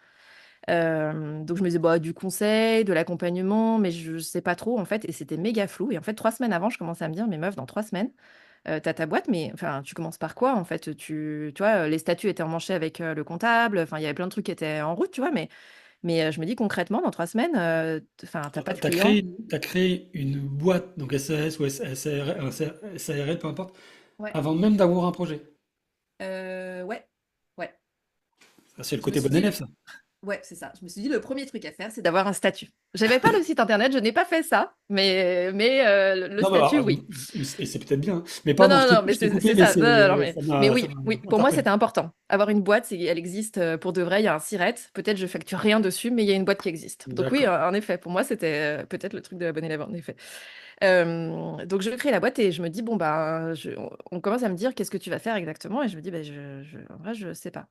Donc, je me disais, bah, du conseil, de l'accompagnement, mais je sais pas trop, en fait. Et c'était méga flou. Et en fait, 3 semaines avant, je commençais à me dire, mais meuf, dans 3 semaines, t'as ta boîte, mais enfin, tu commences par quoi, en fait? Tu vois, les statuts étaient emmanchés avec le comptable. Enfin, il y avait plein de trucs qui étaient en route, tu vois, mais je me dis concrètement, dans 3 semaines, enfin, t'as Alors, pas de clients. t'as créé une boîte, donc SAS ou SARL, peu importe, Ouais. avant même d'avoir un projet. Ouais. Ouais. Ça, c'est le Je me côté suis bon dit, élève, ça. ouais, c'est ça. Je me suis dit, le premier truc à faire, c'est d'avoir un statut. J'avais pas le site internet, je n'ai pas fait ça, mais le Non, mais statut, oui. et c'est peut-être bien, hein. Mais Non, pardon, non, non, mais je t'ai coupé, c'est mais ça. Non, non, non, mais ça oui, m'a oui. Pour moi, interpellé. c'était important. Avoir une boîte, elle existe pour de vrai. Il y a un siret. Peut-être je facture rien dessus, mais il y a une boîte qui existe. Donc oui, D'accord. en effet, pour moi, c'était peut-être le truc de la bonne élève, en effet. Donc je crée la boîte et je me dis, bon, bah, on commence à me dire, qu'est-ce que tu vas faire exactement? Et je me dis, bah, en vrai, je sais pas.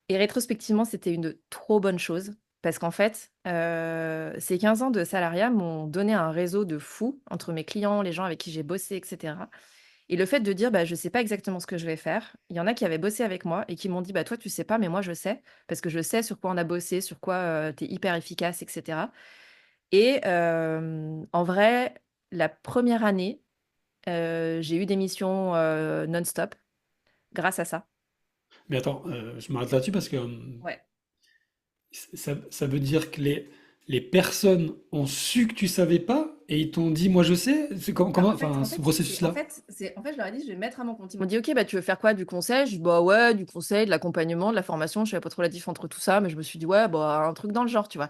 Et rétrospectivement, c'était une trop bonne chose parce qu'en fait, ces 15 ans de salariat m'ont donné un réseau de fou entre mes clients, les gens avec qui j'ai bossé, et cetera. Et le fait de dire: «Bah, je sais pas exactement ce que je vais faire», il y en a qui avaient bossé avec moi et qui m'ont dit: «Bah, toi, tu sais pas, mais moi, je sais, parce que je sais sur quoi on a bossé, sur quoi, tu es hyper efficace, et cetera». Et en vrai, la première année, j'ai eu des missions, non-stop grâce à ça. Mais attends, je m'arrête là-dessus parce que Ouais. ça veut dire que les personnes ont su que tu savais pas et ils t'ont dit, moi je sais. C'est Bah, enfin, ce processus-là. en fait, je leur ai dit: «Je vais me mettre à mon compte». Ils m'ont dit: «OK, bah, tu veux faire quoi? Du conseil?» Je dis: «Bah, ouais, du conseil, de l'accompagnement, de la formation». Je savais pas trop la diff entre tout ça, mais je me suis dit: «Ouais, bah, un truc dans le genre», tu vois?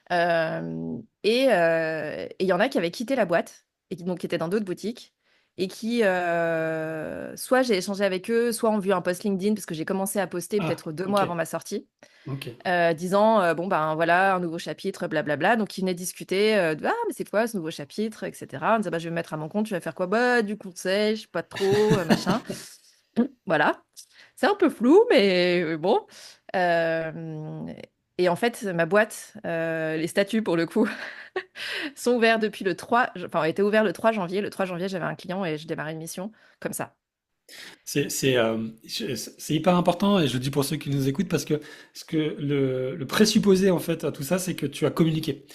Et il y en a qui avaient quitté la boîte et qui étaient dans d'autres boutiques et qui, soit j'ai échangé avec eux, soit ont vu un post LinkedIn parce que j'ai commencé à poster Ah, peut-être 2 mois ok, avant ma sortie, ok. disant, bon, ben voilà, un nouveau chapitre, blablabla. Donc, ils venaient discuter ah, mais c'est quoi ce nouveau chapitre, etc. On disait, bah, je vais me mettre à mon compte, tu vas faire quoi? Bah, du conseil, je sais pas trop, machin. Voilà. C'est un peu flou, mais bon. Euh, et en fait, ma boîte, les statuts pour le coup, sont ouverts depuis le 3, enfin, ont été ouverts le 3 janvier. Le 3 janvier, j'avais un client et je démarrais une mission comme ça. C'est hyper important et je le dis pour ceux qui nous écoutent parce que le présupposé en fait à tout ça, c'est que tu as communiqué.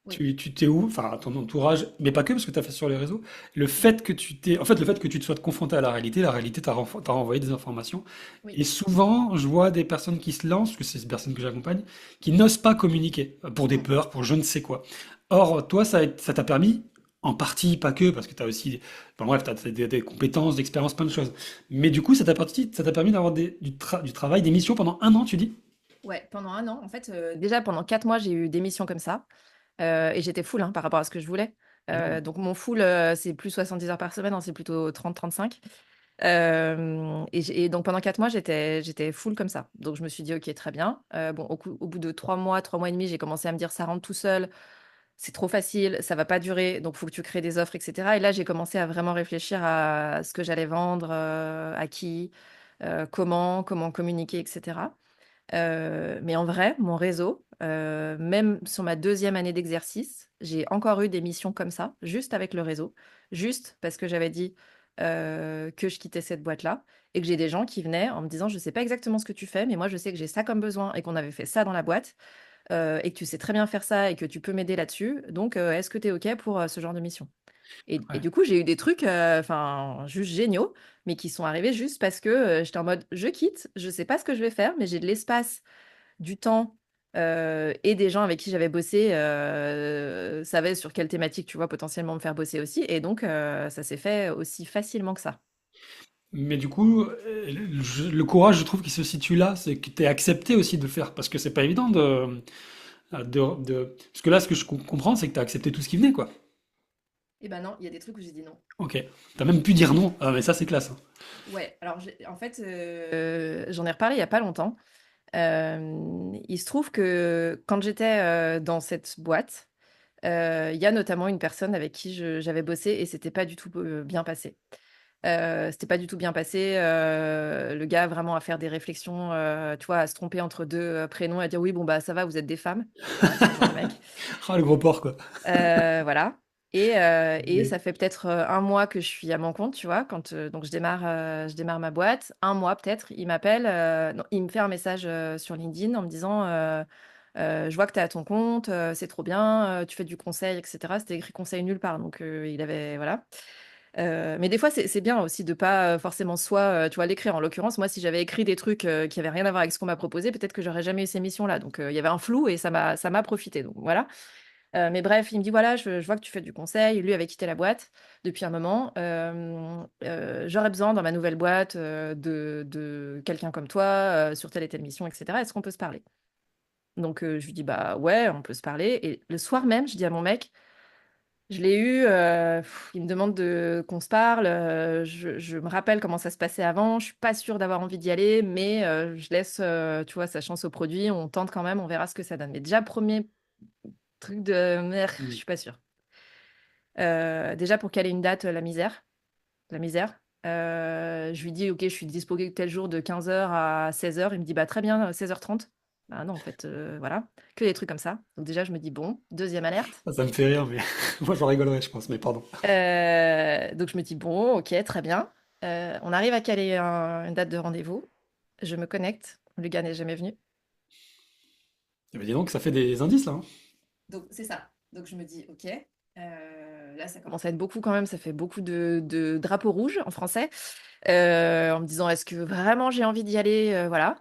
Oui. Tu t'es où, enfin, ton entourage, mais pas que, parce que tu as fait sur les réseaux. Le fait que en fait, le fait que tu te sois confronté à la réalité t'a renvoyé des informations. Oui. Et souvent, je vois des personnes qui se lancent, parce que c'est ces personnes que j'accompagne, qui n'osent pas communiquer, pour des Mm. peurs, pour je ne sais quoi. Or, toi, ça t'a permis, en partie, pas que, parce que tu as aussi, enfin, bref, t'as des compétences, d'expérience, plein de choses. Mais du coup, ça t'a permis d'avoir du travail, des missions pendant 1 an, tu dis? Ouais, pendant 1 an. En fait, déjà pendant 4 mois, j'ai eu des missions comme ça. Et j'étais full hein, par rapport à ce que je voulais. Mmh. Donc mon full, c'est plus 70 heures par semaine, hein, c'est plutôt 30-35. Et donc pendant 4 mois, j'étais full comme ça. Donc je me suis dit, ok, très bien. Bon, au bout de 3 mois, 3 mois et demi, j'ai commencé à me dire, ça rentre tout seul, c'est trop facile, ça va pas durer, donc faut que tu crées des offres, etc. Et là, j'ai commencé à vraiment réfléchir à ce que j'allais vendre, à qui, comment communiquer, etc. Mais en vrai, mon réseau, même sur ma 2e année d'exercice, j'ai encore eu des missions comme ça, juste avec le réseau, juste parce que j'avais dit que je quittais cette boîte-là et que j'ai des gens qui venaient en me disant, je sais pas exactement ce que tu fais, mais moi je sais que j'ai ça comme besoin et qu'on avait fait ça dans la boîte et que tu sais très bien faire ça et que tu peux m'aider là-dessus. Donc, est-ce que tu es OK pour ce genre de mission? Et Ouais. du coup, j'ai eu des trucs, enfin, juste géniaux, mais qui sont arrivés juste parce que j'étais en mode, je quitte, je sais pas ce que je vais faire, mais j'ai de l'espace, du temps et des gens avec qui j'avais bossé savaient sur quelle thématique, tu vois, potentiellement me faire bosser aussi. Et donc, ça s'est fait aussi facilement que ça. Mais du coup, le courage, je trouve, qui se situe là, c'est que tu es accepté aussi de le faire, parce que c'est pas évident Parce que là, ce que je comprends, c'est que tu as accepté tout ce qui venait, quoi. Eh ben non, il y a des trucs où j'ai dit non. Ok. T'as même pu dire non. Ah, mais ça, c'est classe, hein. Ouais, alors en fait, j'en ai reparlé il y a pas longtemps. Il se trouve que quand j'étais dans cette boîte, il y a notamment une personne avec qui j'avais bossé et c'était pas du tout bien passé. C'était pas du tout bien passé. Le gars vraiment à faire des réflexions, tu vois, à se tromper entre deux prénoms, à dire oui, bon bah ça va, vous êtes des femmes. Voilà, c'est le genre de mec. Ah, le gros porc, quoi. Voilà. Et Mais- ça fait peut-être 1 mois que je suis à mon compte, tu vois, donc je démarre ma boîte. 1 mois peut-être, il m'appelle, non, il me fait un message sur LinkedIn en me disant je vois que tu es à ton compte, c'est trop bien, tu fais du conseil, etc. C'était écrit conseil nulle part, donc il avait, voilà. Mais des fois, c'est bien aussi de pas forcément soit, tu vois, l'écrire. En l'occurrence, moi, si j'avais écrit des trucs qui avaient rien à voir avec ce qu'on m'a proposé, peut-être que j'aurais jamais eu ces missions-là. Donc, il y avait un flou et ça m'a profité. Donc, voilà. Mais bref, il me dit, voilà, je vois que tu fais du conseil. Lui avait quitté la boîte depuis un moment. J'aurais besoin dans ma nouvelle boîte de quelqu'un comme toi sur telle et telle mission, etc. Est-ce qu'on peut se parler? Donc, je lui dis, bah ouais, on peut se parler. Et le soir même, je dis à mon mec, je l'ai eu, il me demande qu'on se parle. Je me rappelle comment ça se passait avant. Je suis pas sûre d'avoir envie d'y aller, mais je laisse, tu vois, sa chance au produit. On tente quand même, on verra ce que ça donne. Mais déjà, premier truc de merde, je Hmm. suis pas sûre. Déjà, pour caler une date, la misère. La misère. Je lui dis, ok, je suis dispo tel jour de 15 h à 16 h. Il me dit, bah très bien, 16 h 30. Bah non, en fait, voilà. Que des trucs comme ça. Donc déjà, je me dis, bon, deuxième alerte. Ça me fait rire, mais moi, j'en rigolerais, je pense, mais pardon. Donc je me dis, bon, ok, très bien. On arrive à caler une date de rendez-vous. Je me connecte. Le gars n'est jamais venu. Eh ben, dis donc, ça fait des indices, là, hein. Donc c'est ça. Donc je me dis, ok. Là, ça commence à être beaucoup quand même. Ça fait beaucoup de drapeaux rouges en français. En me disant, est-ce que vraiment j'ai envie d'y aller? Voilà.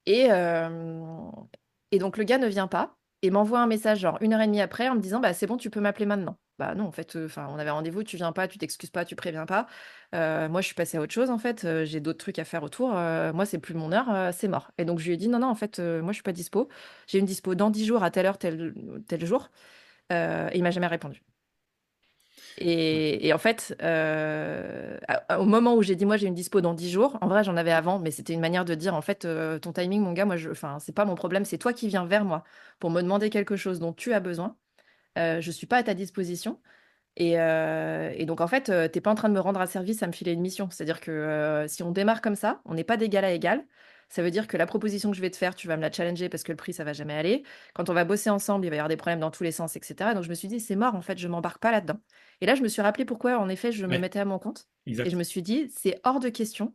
Et, euh, et donc le gars ne vient pas et m'envoie un message genre 1 h 30 après en me disant, bah c'est bon, tu peux m'appeler maintenant. Bah non, en fait, enfin, on avait rendez-vous, tu viens pas, tu t'excuses pas, tu préviens pas. Moi, je suis passée à autre chose, en fait. J'ai d'autres trucs à faire autour. Moi, c'est plus mon heure, c'est mort. Et donc, je lui ai dit, non, non, en fait, moi, je suis pas dispo. J'ai une dispo dans 10 jours, à telle heure, tel jour. Et il m'a jamais répondu. Et en fait, au moment où j'ai dit, moi, j'ai une dispo dans 10 jours, en vrai, j'en avais avant, mais c'était une manière de dire, en fait, ton timing, mon gars, moi, enfin, c'est pas mon problème, c'est toi qui viens vers moi pour me demander quelque chose dont tu as besoin. Je suis pas à ta disposition. Et donc, en fait, t'es pas en train de me rendre un service à me filer une mission. C'est-à-dire que si on démarre comme ça, on n'est pas d'égal à égal. Ça veut dire que la proposition que je vais te faire, tu vas me la challenger parce que le prix, ça va jamais aller. Quand on va bosser ensemble, il va y avoir des problèmes dans tous les sens, etc. Donc, je me suis dit, c'est mort, en fait, je m'embarque pas là-dedans. Et là, je me suis rappelé pourquoi, en effet, je me Ouais, mettais à mon compte. Et je exact. me suis dit, c'est hors de question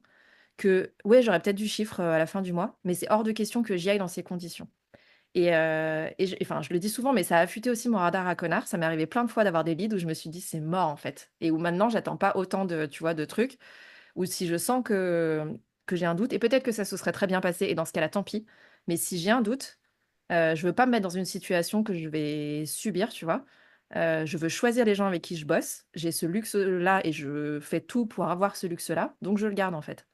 que, ouais, j'aurais peut-être du chiffre à la fin du mois, mais c'est hors de question que j'y aille dans ces conditions. Enfin, je le dis souvent, mais ça a affûté aussi mon radar à connard. Ça m'est arrivé plein de fois d'avoir des leads où je me suis dit, c'est mort en fait. Et où maintenant, j'attends pas autant de, tu vois, de trucs. Ou si je sens que j'ai un doute, et peut-être que ça se serait très bien passé, et dans ce cas-là, tant pis. Mais si j'ai un doute, je veux pas me mettre dans une situation que je vais subir, tu vois. Je veux choisir les gens avec qui je bosse. J'ai ce luxe-là et je fais tout pour avoir ce luxe-là. Donc, je le garde en fait.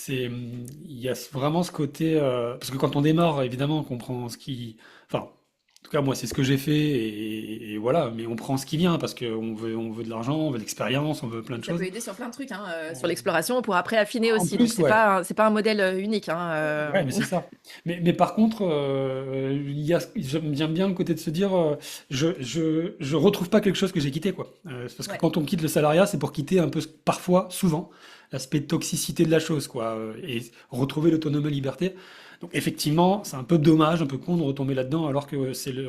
Il y a vraiment ce côté, parce que quand on démarre, évidemment, qu'on prend ce qui, enfin, en tout cas, moi, c'est ce que j'ai fait, et voilà, mais on prend ce qui vient, parce on veut de l'argent, on veut de l'expérience, on veut plein de Ça peut choses. aider sur plein de trucs, hein, sur l'exploration, pour après affiner En aussi. Donc, plus, ouais. c'est pas un modèle unique, hein, Ouais, mais c'est ça. Mais par contre, j'aime bien le côté de se dire, je retrouve pas quelque chose que j'ai quitté, quoi. C'est parce que Ouais. quand on quitte le salariat, c'est pour quitter un peu, parfois, souvent, l'aspect toxicité de la chose, quoi, et retrouver l'autonomie et liberté. Donc effectivement, c'est un peu dommage, un peu con de retomber là-dedans, alors que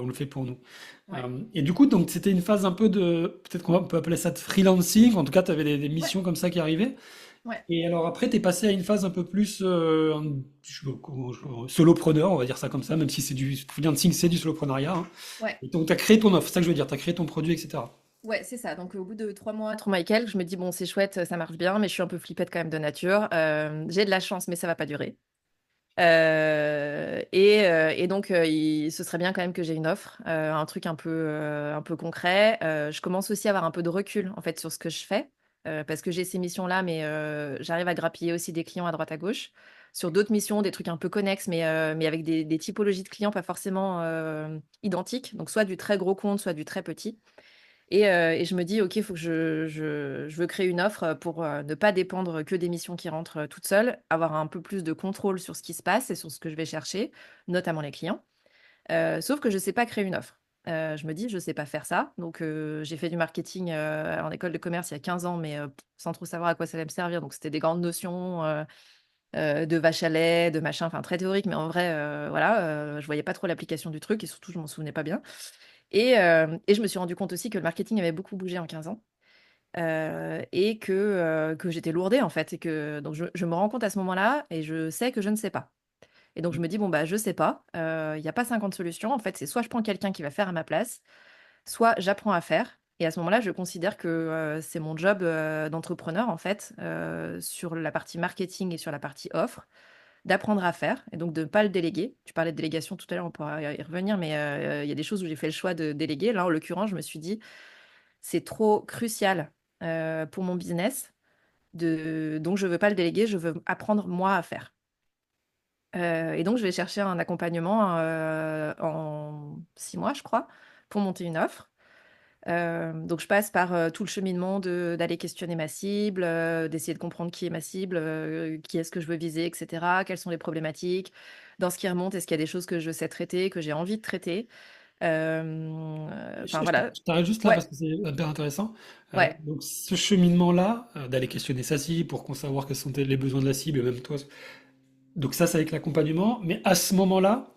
on le fait pour nous. Ouais. Et du coup, donc c'était une phase un peu de, peut-être qu'on peut appeler ça de freelancing. En tout cas, tu avais des Ouais. missions comme ça qui arrivaient. Ouais. Et alors après, tu es passé à une phase un peu plus je sais pas solopreneur, on va dire ça comme ça, même si c'est du freelancing, c'est du soloprenariat, hein. Ouais. Et donc tu as créé ton offre, c'est ça que je veux dire, tu as créé ton produit, etc. Ouais, c'est ça. Donc, au bout de 3 mois et quelques, je me dis, bon, c'est chouette, ça marche bien, mais je suis un peu flippette quand même de nature. J'ai de la chance, mais ça va pas durer. Et donc, ce serait bien quand même que j'ai une offre, un truc un peu concret. Je commence aussi à avoir un peu de recul, en fait, sur ce que je fais, parce que j'ai ces missions-là, mais j'arrive à grappiller aussi des clients à droite à gauche. Sur d'autres missions, des trucs un peu connexes, mais avec des typologies de clients pas forcément identiques. Donc, soit du très gros compte, soit du très petit. Et je me dis, OK, il faut que je veux créer une offre pour ne pas dépendre que des missions qui rentrent toutes seules, avoir un peu plus de contrôle sur ce qui se passe et sur ce que je vais chercher, notamment les clients. Sauf que je ne sais pas créer une offre. Je me dis, je ne sais pas faire ça. Donc, j'ai fait du marketing en école de commerce il y a 15 ans, mais sans trop savoir à quoi ça allait me servir. Donc, c'était des grandes notions de vache à lait, de machin, enfin très théorique, mais en vrai, voilà, je voyais pas trop l'application du truc et surtout, je m'en souvenais pas bien. Et je me suis rendu compte aussi que le marketing avait beaucoup bougé en 15 ans, et que j'étais lourdée en fait. Et que, donc je me rends compte à ce moment-là et je sais que je ne sais pas. Et donc je me dis, bon, bah, je sais pas, il n'y a pas 50 solutions. En fait, c'est soit je prends quelqu'un qui va faire à ma place, soit j'apprends à faire. Et à ce moment-là, je considère que c'est mon job d'entrepreneur, en fait, sur la partie marketing et sur la partie offre, d'apprendre à faire et donc de ne pas le déléguer. Tu parlais de délégation tout à l'heure, on pourra y revenir, mais il y a des choses où j'ai fait le choix de déléguer. Là, en l'occurrence, je me suis dit, c'est trop crucial pour mon business, donc je ne veux pas le déléguer, je veux apprendre moi à faire. Et donc, je vais chercher un accompagnement en 6 mois, je crois, pour monter une offre. Donc, je passe par tout le cheminement d'aller questionner ma cible, d'essayer de comprendre qui est ma cible, qui est-ce que je veux viser, etc. Quelles sont les problématiques. Dans ce qui remonte, est-ce qu'il y a des choses que je sais traiter, que j'ai envie de traiter. Enfin, voilà. Je t'arrête juste là Ouais, parce que c'est hyper intéressant. ouais. Donc ce cheminement-là, d'aller questionner sa cible pour qu'on savoir quels sont les besoins de la cible, et même toi. Donc ça, c'est avec l'accompagnement. Mais à ce moment-là,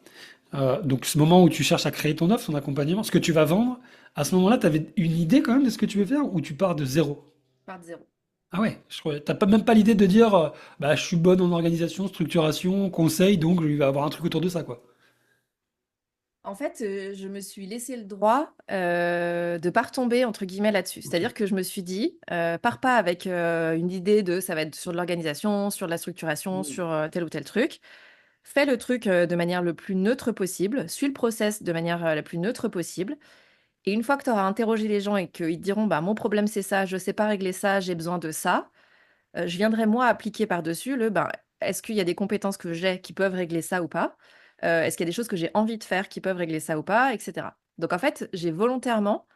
donc ce moment où tu cherches à créer ton offre, ton accompagnement, ce que tu vas vendre, à ce moment-là, tu avais une idée quand même de ce que tu veux faire ou tu pars de zéro? Part de zéro. Ah ouais, je crois. T'as pas, même pas l'idée de dire, bah, je suis bonne en organisation, structuration, conseil, donc je vais avoir un truc autour de ça, quoi. En fait, je me suis laissé le droit de pas retomber entre guillemets là-dessus. Ok. C'est-à-dire que je me suis dit, pars pas avec une idée de ça va être sur de l'organisation, sur de la structuration, Hmm. sur tel ou tel truc. Fais le truc de manière le plus neutre possible, suis le process de manière la plus neutre possible. Et une fois que tu auras interrogé les gens et qu'ils te diront, bah, mon problème c'est ça, je sais pas régler ça, j'ai besoin de ça, je viendrai moi appliquer par-dessus ben, est-ce qu'il y a des compétences que j'ai qui peuvent régler ça ou pas? Est-ce qu'il y a des choses que j'ai envie de faire qui peuvent régler ça ou pas, etc. Donc en fait, j'ai volontairement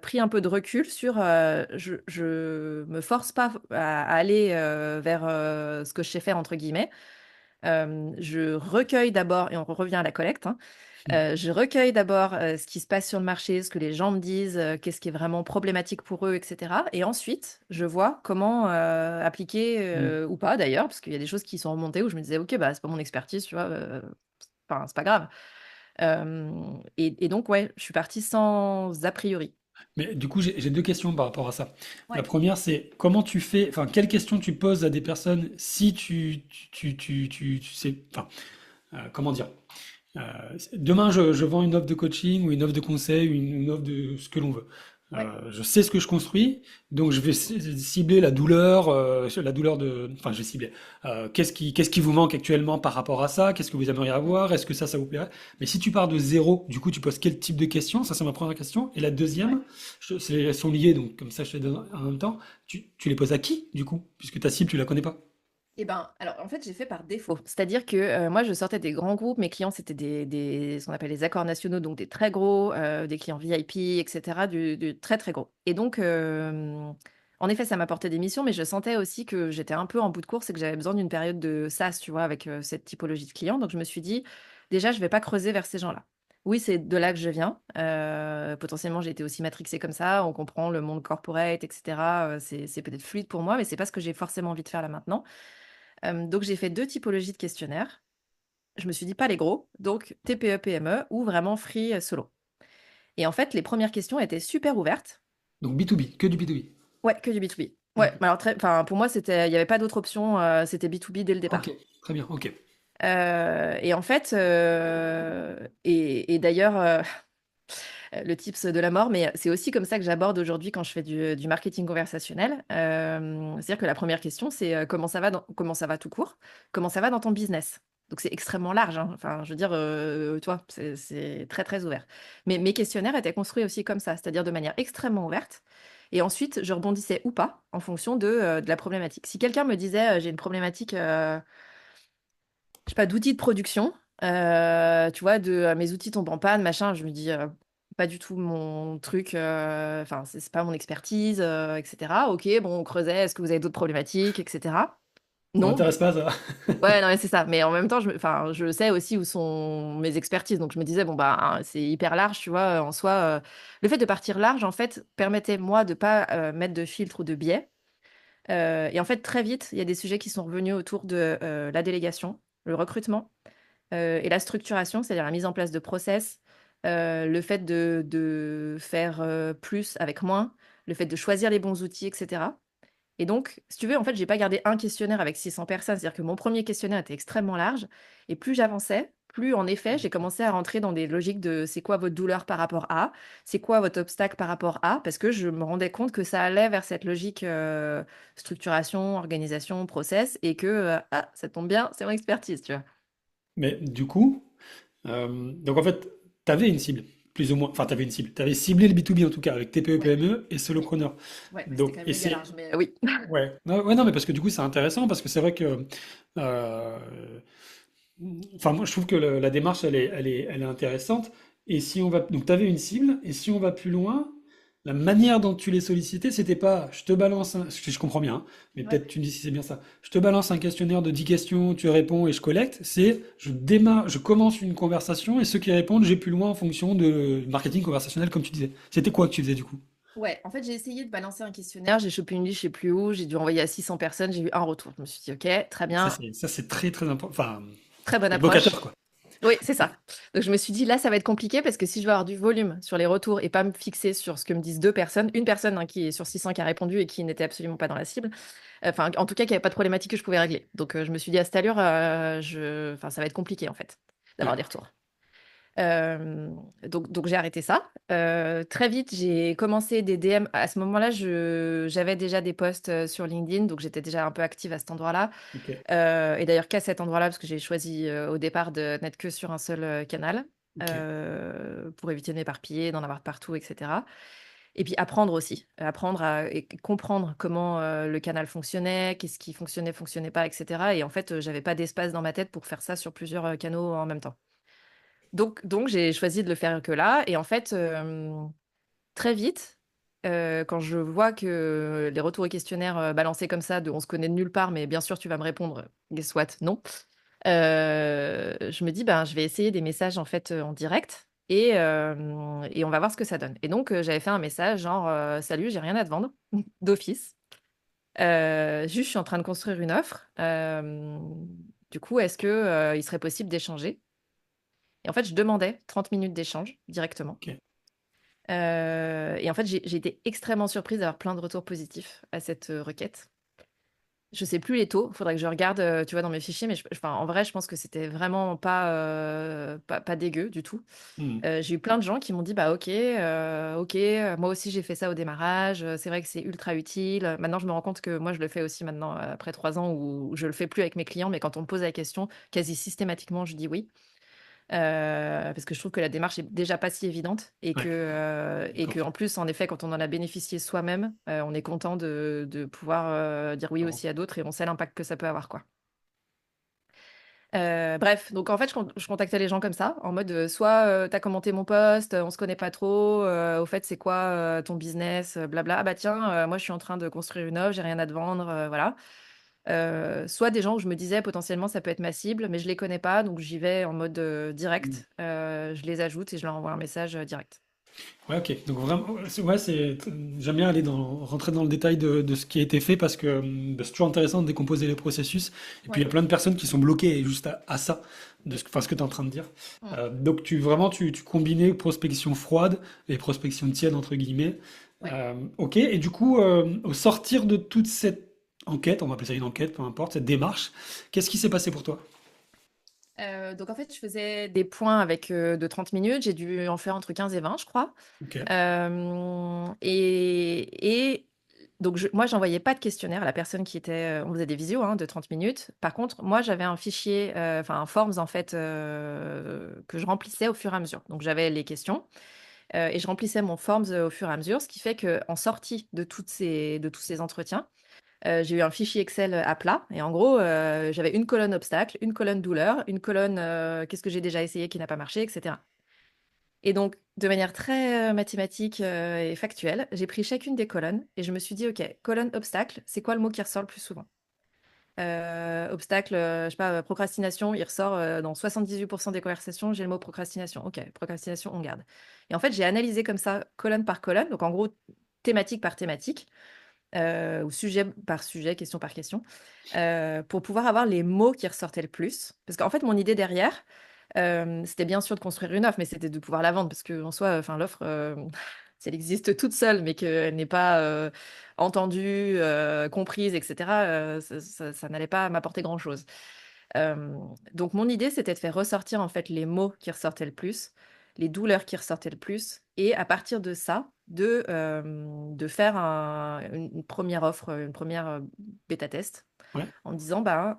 pris un peu de recul sur, je me force pas à aller vers ce que je sais faire entre guillemets. Je recueille d'abord, et on revient à la collecte, hein, je recueille d'abord ce qui se passe sur le marché, ce que les gens me disent, qu'est-ce qui est vraiment problématique pour eux, etc. Et ensuite, je vois comment appliquer Mm. ou pas d'ailleurs, parce qu'il y a des choses qui sont remontées où je me disais, ok, bah c'est pas mon expertise, tu vois, enfin c'est pas grave. Et donc ouais, je suis partie sans a priori. Mais du coup, j'ai deux questions par rapport à ça. La Ouais. première, c'est comment tu fais, enfin, quelles questions tu poses à des personnes si tu sais, enfin, comment dire? Euh, Demain, je vends une offre de coaching ou une offre de conseil, ou une offre de ce que l'on veut. Ouais. Je sais ce que je construis, donc je vais cibler la douleur de, enfin, je vais cibler. Qu'est-ce qui vous manque actuellement par rapport à ça? Qu'est-ce que vous aimeriez avoir? Est-ce que ça vous plairait? Mais si tu pars de zéro, du coup, tu poses quel type de questions? Ça, c'est ma première question. Et la Ouais. deuxième, elles sont liées, donc comme ça, je te les donne en même temps. Tu les poses à qui, du coup? Puisque ta cible, tu la connais pas. Eh ben, alors en fait, j'ai fait par défaut. C'est-à-dire que moi, je sortais des grands groupes. Mes clients, c'était ce qu'on appelle les accords nationaux, donc des très gros, des clients VIP, etc., du très, très gros. Et donc, en effet, ça m'apportait des missions, mais je sentais aussi que j'étais un peu en bout de course et que j'avais besoin d'une période de sas, tu vois, avec cette typologie de clients. Donc, je me suis dit, déjà, je vais pas creuser vers ces gens-là. Oui, c'est de là que je viens. Potentiellement, j'ai été aussi matrixée comme ça. On comprend le monde corporate, etc. C'est peut-être fluide pour moi, mais c'est pas ce que j'ai forcément envie de faire là maintenant. Donc j'ai fait 2 typologies de questionnaires. Je me suis dit: «Pas les gros», donc TPE-PME ou vraiment free, solo. Et en fait, les premières questions étaient super ouvertes. Donc B2B, que du B2B. Ouais, que du B2B. Ouais, Ok, mais alors enfin, pour moi, il y avait pas d'autre option, c'était B2B dès le ok, départ. très bien, ok. Et en fait, et d'ailleurs, le tips de la mort, mais c'est aussi comme ça que j'aborde aujourd'hui quand je fais du marketing conversationnel. C'est-à-dire que la première question, c'est comment ça va tout court, comment ça va dans ton business. Donc c'est extrêmement large, hein. Enfin, je veux dire, toi, c'est très très ouvert. Mais mes questionnaires étaient construits aussi comme ça, c'est-à-dire de manière extrêmement ouverte. Et ensuite, je rebondissais ou pas en fonction de la problématique. Si quelqu'un me disait, j'ai une problématique, je sais pas, d'outils de production. Tu vois, mes outils tombent en panne, machin. Je me dis, pas du tout mon truc. Enfin, c'est pas mon expertise, etc. Ok, bon, on creusait. Est-ce que vous avez d'autres problématiques, etc. Ça Non. m'intéresse pas, ça. Ouais, non, mais c'est ça. Mais en même temps, enfin, je sais aussi où sont mes expertises. Donc, je me disais, bon, bah, hein, c'est hyper large, tu vois. En soi, le fait de partir large, en fait, permettait, moi, de pas mettre de filtre ou de biais. Et en fait, très vite, il y a des sujets qui sont revenus autour de la délégation, le recrutement et la structuration, c'est-à-dire la mise en place de process, le fait de faire plus avec moins, le fait de choisir les bons outils, etc. Et donc, si tu veux, en fait, j'ai pas gardé un questionnaire avec 600 personnes, c'est-à-dire que mon premier questionnaire était extrêmement large, et plus j'avançais, plus en effet, j'ai commencé à rentrer dans des logiques de c'est quoi votre douleur par rapport à, c'est quoi votre obstacle par rapport à, parce que je me rendais compte que ça allait vers cette logique structuration, organisation, process, et que ah, ça tombe bien, c'est mon expertise, tu vois. Mais du coup, donc en fait, tu avais une cible, plus ou moins. Enfin, tu avais une cible. Tu avais ciblé le B2B en tout cas, avec TPE, Ouais, PME et solopreneur. ouais, mais c'était Donc, quand même et méga c'est. large, mais oui. Ouais. Ouais, non, mais parce que du coup, c'est intéressant, parce que c'est vrai que. euh, Enfin, moi, je trouve que la démarche, elle est intéressante. Et si on va. Donc, tu avais une cible, et si on va plus loin, la manière dont tu les sollicitais, c'était pas je te balance un. Je comprends bien, hein, mais Ouais. peut-être tu me dis si c'est bien ça. Je te balance un questionnaire de 10 questions, tu réponds et je collecte. C'est je démarre, je commence une conversation et ceux qui répondent, j'ai plus loin en fonction de marketing conversationnel, comme tu disais. C'était quoi que tu faisais du coup? Ouais, en fait, j'ai essayé de balancer un questionnaire, j'ai chopé une liste, je sais plus où, j'ai dû envoyer à 600 personnes, j'ai eu un retour. Je me suis dit, ok, très bien, Ça, c'est très, très important. Enfin, très bonne évocateur, approche. quoi. Oui, c'est ça. Donc je me suis dit, là, ça va être compliqué parce que si je veux avoir du volume sur les retours et pas me fixer sur ce que me disent deux personnes, une personne hein, qui est sur 600 qui a répondu et qui n'était absolument pas dans la cible, enfin, en tout cas, qui n'avait pas de problématique que je pouvais régler. Donc je me suis dit, à cette allure, enfin, ça va être compliqué, en fait, Ouais. d'avoir des retours. Euh, donc j'ai arrêté ça. Très vite, j'ai commencé des DM. À ce moment-là, j'avais déjà des posts sur LinkedIn, donc j'étais déjà un peu active à cet endroit-là. Ok. Et d'ailleurs qu'à cet endroit-là, parce que j'ai choisi au départ de n'être que sur un seul canal. Ok. pour éviter de m'éparpiller, d'en avoir de partout, etc. Et puis apprendre aussi, apprendre à et comprendre comment le canal fonctionnait, qu'est-ce qui fonctionnait, fonctionnait pas, etc. Et en fait, j'avais pas d'espace dans ma tête pour faire ça sur plusieurs canaux en même temps. Donc j'ai choisi de le faire que là. Et en fait, très vite, quand je vois que les retours et questionnaires balancés comme ça, de on se connaît de nulle part, mais bien sûr tu vas me répondre, guess what, non. Je me dis, ben, je vais essayer des messages en fait en direct et on va voir ce que ça donne. Et donc, j'avais fait un message genre, salut, j'ai rien à te vendre, d'office. Juste, je suis en train de construire une offre. Du coup, est-ce que il serait possible d'échanger? Et en fait, je demandais 30 minutes d'échange directement. Ok. Et en fait, j'ai été extrêmement surprise d'avoir plein de retours positifs à cette requête. Je sais plus les taux, il faudrait que je regarde, tu vois, dans mes fichiers, mais enfin, en vrai, je pense que c'était vraiment pas dégueu du tout. Hmm. J'ai eu plein de gens qui m'ont dit, bah ok, moi aussi j'ai fait ça au démarrage, c'est vrai que c'est ultra utile. Maintenant, je me rends compte que moi, je le fais aussi maintenant, après 3 ans, où je le fais plus avec mes clients, mais quand on me pose la question, quasi systématiquement, je dis oui. Parce que je trouve que la démarche est déjà pas si évidente Ouais, et que d'accord. en plus, en effet, quand on en a bénéficié soi-même, on est content de pouvoir dire oui D'accord. aussi à d'autres et on sait l'impact que ça peut avoir, quoi. Bref, donc en fait, je contactais les gens comme ça, en mode soit t'as commenté mon post, on se connaît pas trop, au fait, c'est quoi ton business, blabla. Ah bah tiens, moi je suis en train de construire une offre, j'ai rien à te vendre, voilà. Soit des gens où je me disais potentiellement ça peut être ma cible, mais je les connais pas, donc j'y vais en mode Hmm. direct, je les ajoute et je leur envoie un message direct. Ouais, ok. Donc vraiment, ouais, j'aime bien aller rentrer dans le détail de ce qui a été fait parce que bah, c'est toujours intéressant de décomposer les processus. Et puis il Ouais. y a plein de personnes qui sont bloquées juste à ça, enfin, ce que tu es en train de dire. Mm. Donc vraiment, tu combinais prospection froide et prospection tiède, entre guillemets. Ouais. Ok. Et du coup, au sortir de toute cette enquête, on va appeler ça une enquête, peu importe, cette démarche, qu'est-ce qui s'est passé pour toi? Donc en fait, je faisais des points avec de 30 minutes, j'ai dû en faire entre 15 et 20, je crois. Ok. Et donc, moi, j'envoyais pas de questionnaire à la personne qui était. On faisait des visios de 30 minutes. Par contre, moi, j'avais un fichier, enfin, un forms, en fait, que je remplissais au fur et à mesure. Donc, j'avais les questions et je remplissais mon forms au fur et à mesure, ce qui fait qu'en sortie de tous ces entretiens, j'ai eu un fichier Excel à plat. Et en gros, j'avais une colonne obstacle, une colonne douleur, une colonne qu'est-ce que j'ai déjà essayé qui n'a pas marché, etc. Et donc, de manière très mathématique et factuelle, j'ai pris chacune des colonnes et je me suis dit, OK, colonne obstacle, c'est quoi le mot qui ressort le plus souvent? Obstacle, je sais pas, procrastination, il ressort dans 78% des conversations, j'ai le mot procrastination. OK, procrastination, on garde. Et en fait, j'ai analysé comme ça, colonne par colonne, donc en gros, thématique par thématique, ou sujet par sujet, question par question, pour pouvoir avoir les mots qui ressortaient le plus. Parce qu'en fait, mon idée derrière, c'était bien sûr de construire une offre, mais c'était de pouvoir la vendre parce qu'en soi, enfin, l'offre, si elle existe toute seule, mais qu'elle n'est pas entendue, comprise, etc., ça n'allait pas m'apporter grand-chose. Euh, donc, mon idée, c'était de faire ressortir en fait les mots qui ressortaient le plus, les douleurs qui ressortaient le plus, et à partir de ça, de faire une première offre, une première bêta-test Ouais. en me disant bah,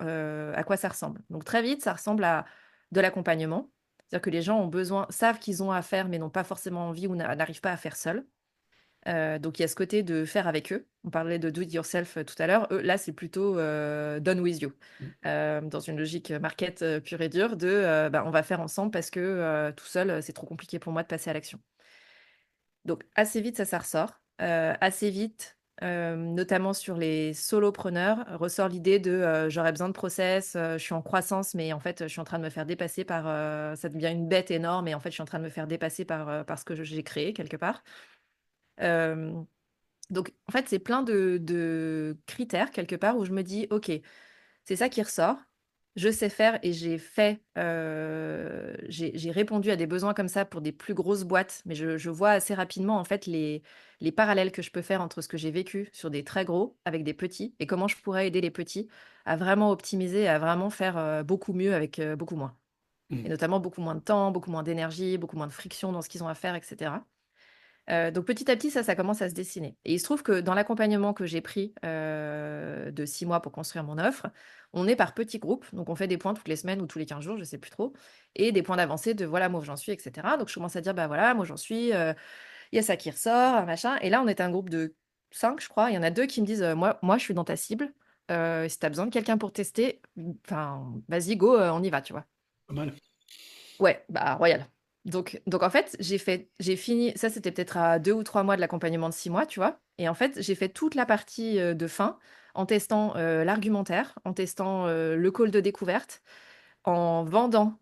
à quoi ça ressemble. Donc très vite, ça ressemble à de l'accompagnement. C'est-à-dire que les gens ont besoin, savent qu'ils ont à faire, mais n'ont pas forcément envie ou n'arrivent pas à faire seuls. Donc il y a ce côté de faire avec eux. On parlait de do it yourself tout à l'heure. Eux, là, c'est plutôt done with you. Dans une logique market pure et dure de bah, on va faire ensemble parce que tout seul, c'est trop compliqué pour moi de passer à l'action. Donc assez vite, ça ressort. Assez vite, notamment sur les solopreneurs, ressort l'idée de j'aurais besoin de process, je suis en croissance, mais en fait, je suis en train de me faire dépasser par, ça devient une bête énorme, et en fait, je suis en train de me faire dépasser par ce que j'ai créé quelque part. Euh, donc, en fait, c'est plein de critères quelque part où je me dis, OK, c'est ça qui ressort. Je sais faire et j'ai fait, j'ai répondu à des besoins comme ça pour des plus grosses boîtes, mais je vois assez rapidement en fait les parallèles que je peux faire entre ce que j'ai vécu sur des très gros avec des petits et comment je pourrais aider les petits à vraiment optimiser, à vraiment faire beaucoup mieux avec beaucoup moins. Et Hmm. notamment beaucoup moins de temps, beaucoup moins d'énergie, beaucoup moins de friction dans ce qu'ils ont à faire, etc. Donc petit à petit, ça commence à se dessiner. Et il se trouve que dans l'accompagnement que j'ai pris de 6 mois pour construire mon offre, on est par petits groupes. Donc on fait des points toutes les semaines ou tous les 15 jours, je sais plus trop. Et des points d'avancée de voilà, moi où j'en suis, etc. Donc je commence à dire, bah voilà, moi j'en suis, il y a ça qui ressort, machin. Et là, on est un groupe de 5, je crois. Il y en a 2 qui me disent, moi, je suis dans ta cible. Si tu as besoin de quelqu'un pour tester, enfin, vas-y, go, on y va, tu vois. Pas mal. Ouais, bah royal. Donc en fait, j'ai fini, ça c'était peut-être à 2 ou 3 mois de l'accompagnement de 6 mois, tu vois. Et en fait, j'ai fait toute la partie de fin en testant l'argumentaire, en testant le call de découverte, en vendant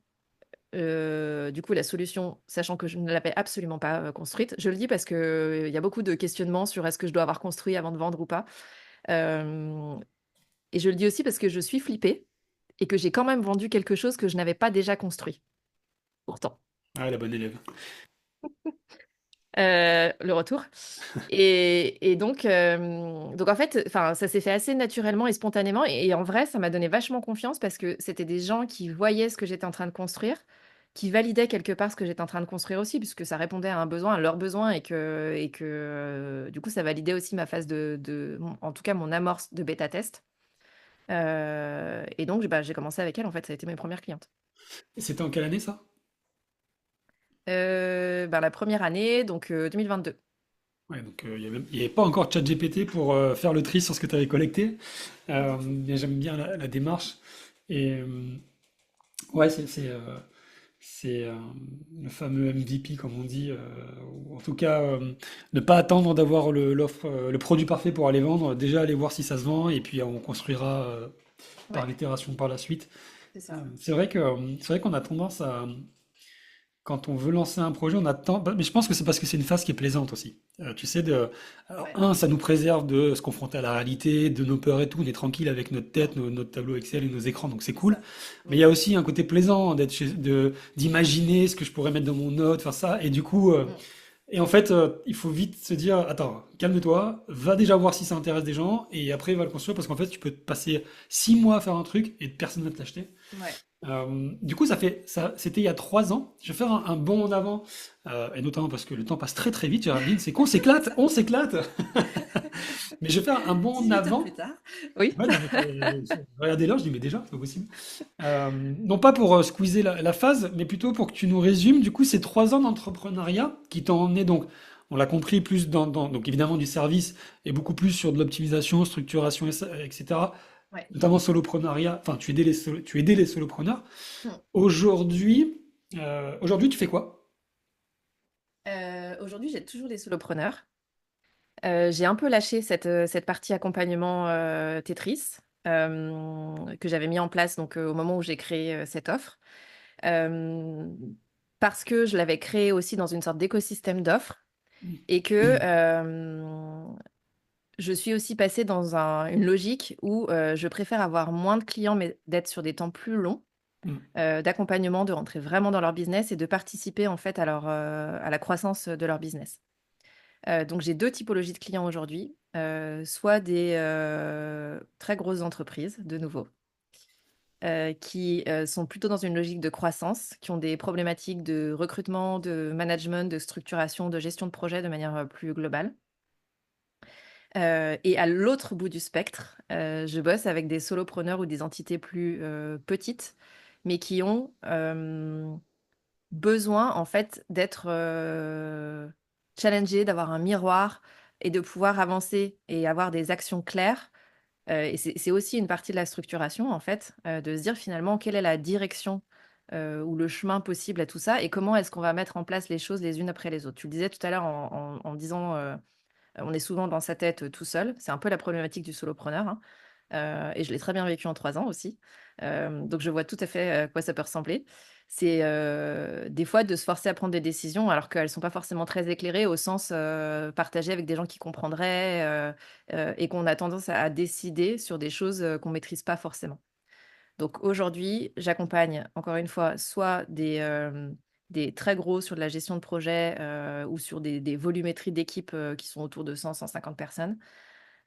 du coup la solution, sachant que je ne l'avais absolument pas construite. Je le dis parce que il y a beaucoup de questionnements sur est-ce que je dois avoir construit avant de vendre ou pas. Euh, et je le dis aussi parce que je suis flippée et que j'ai quand même vendu quelque chose que je n'avais pas déjà construit, pourtant. Ah, la bonne élève. Le retour. Et donc en fait, enfin, ça s'est fait assez naturellement et spontanément. Et en vrai, ça m'a donné vachement confiance parce que c'était des gens qui voyaient ce que j'étais en train de construire, qui validaient quelque part ce que j'étais en train de construire aussi, puisque ça répondait à un besoin, à leurs besoins, et que du coup, ça validait aussi ma phase en tout cas, mon amorce de bêta test. Et donc, bah, j'ai commencé avec elle. En fait, ça a été mes premières clientes. Et c'était en quelle année ça? Ben, la première année, donc 2022. Ouais, donc il y avait pas encore ChatGPT pour faire le tri sur ce que tu avais collecté. Mais j'aime bien la démarche. Et ouais, c'est le fameux MVP, comme on dit. Ou en tout cas, ne pas attendre d'avoir l'offre, le produit parfait pour aller vendre. Déjà, aller voir si ça se vend et puis on construira par Ouais, l'itération par la suite. c'est ça. C'est vrai qu'on a tendance à, quand on veut lancer un projet, on attend. Bah, mais je pense que c'est parce que c'est une phase qui est plaisante aussi. Tu sais, alors, Ouais. un, ça nous préserve de se confronter à la réalité, de nos peurs et tout. On est tranquille avec notre tête, notre tableau Excel et nos écrans, donc c'est C'est cool. ça. Mais Mm. il y a aussi un côté plaisant d'imaginer ce que je pourrais mettre dans mon note, faire ça. Et du coup, Mm. en fait, il faut vite se dire, attends, calme-toi, va déjà voir si ça intéresse des gens, et après va le construire parce qu'en fait, tu peux te passer 6 mois à faire un truc et personne ne va te l'acheter. Ouais. Du coup, c'était il y a 3 ans. Je vais faire un bond en avant, et notamment parce que le temps passe très très vite, Géraldine. C'est qu'on s'éclate, on s'éclate. Mais je vais faire un bond en 18 heures plus avant. tard. Oui. Ouais, non, mais regardez l'heure, je dis mais déjà, c'est pas possible. Non pas pour squeezer la phase, mais plutôt pour que tu nous résumes du coup ces 3 ans d'entrepreneuriat qui t'ont emmené donc, on l'a compris, plus donc évidemment du service et beaucoup plus sur de l'optimisation, structuration, etc. Ouais. Notamment soloprenariat. Enfin, tu aidais les solopreneurs. Mm. Aujourd'hui, tu fais quoi? Aujourd'hui, j'ai toujours des solopreneurs. J'ai un peu lâché cette partie accompagnement Tetris que j'avais mis en place donc, au moment où j'ai créé cette offre. Euh, Parce que je l'avais créée aussi dans une sorte d'écosystème d'offres et que je suis aussi passée dans une logique où je préfère avoir moins de clients mais d'être sur des temps plus longs d'accompagnement, de rentrer vraiment dans leur business et de participer en fait à la croissance de leur business. Donc j'ai 2 typologies de clients aujourd'hui, soit des très grosses entreprises, de nouveau, qui sont plutôt dans une logique de croissance, qui ont des problématiques de recrutement, de management, de structuration, de gestion de projet de manière plus globale. Et à l'autre bout du spectre, je bosse avec des solopreneurs ou des entités plus petites, mais qui ont besoin en fait d'être challengé, d'avoir un miroir et de pouvoir avancer et avoir des actions claires. Et c'est aussi une partie de la structuration en fait, de se dire finalement quelle est la direction ou le chemin possible à tout ça et comment est-ce qu'on va mettre en place les choses les unes après les autres. Tu le disais tout à l'heure en disant on est souvent dans sa tête tout seul. C'est un peu la problématique du solopreneur, hein. Et je l'ai très bien vécu en 3 ans aussi. Donc je vois tout à fait à quoi ça peut ressembler. C'est des fois de se forcer à prendre des décisions alors qu'elles ne sont pas forcément très éclairées au sens partagé avec des gens qui comprendraient et qu'on a tendance à décider sur des choses qu'on ne maîtrise pas forcément. Donc aujourd'hui, j'accompagne encore une fois soit des très gros sur de la gestion de projet ou sur des volumétries d'équipes qui sont autour de 100-150 personnes.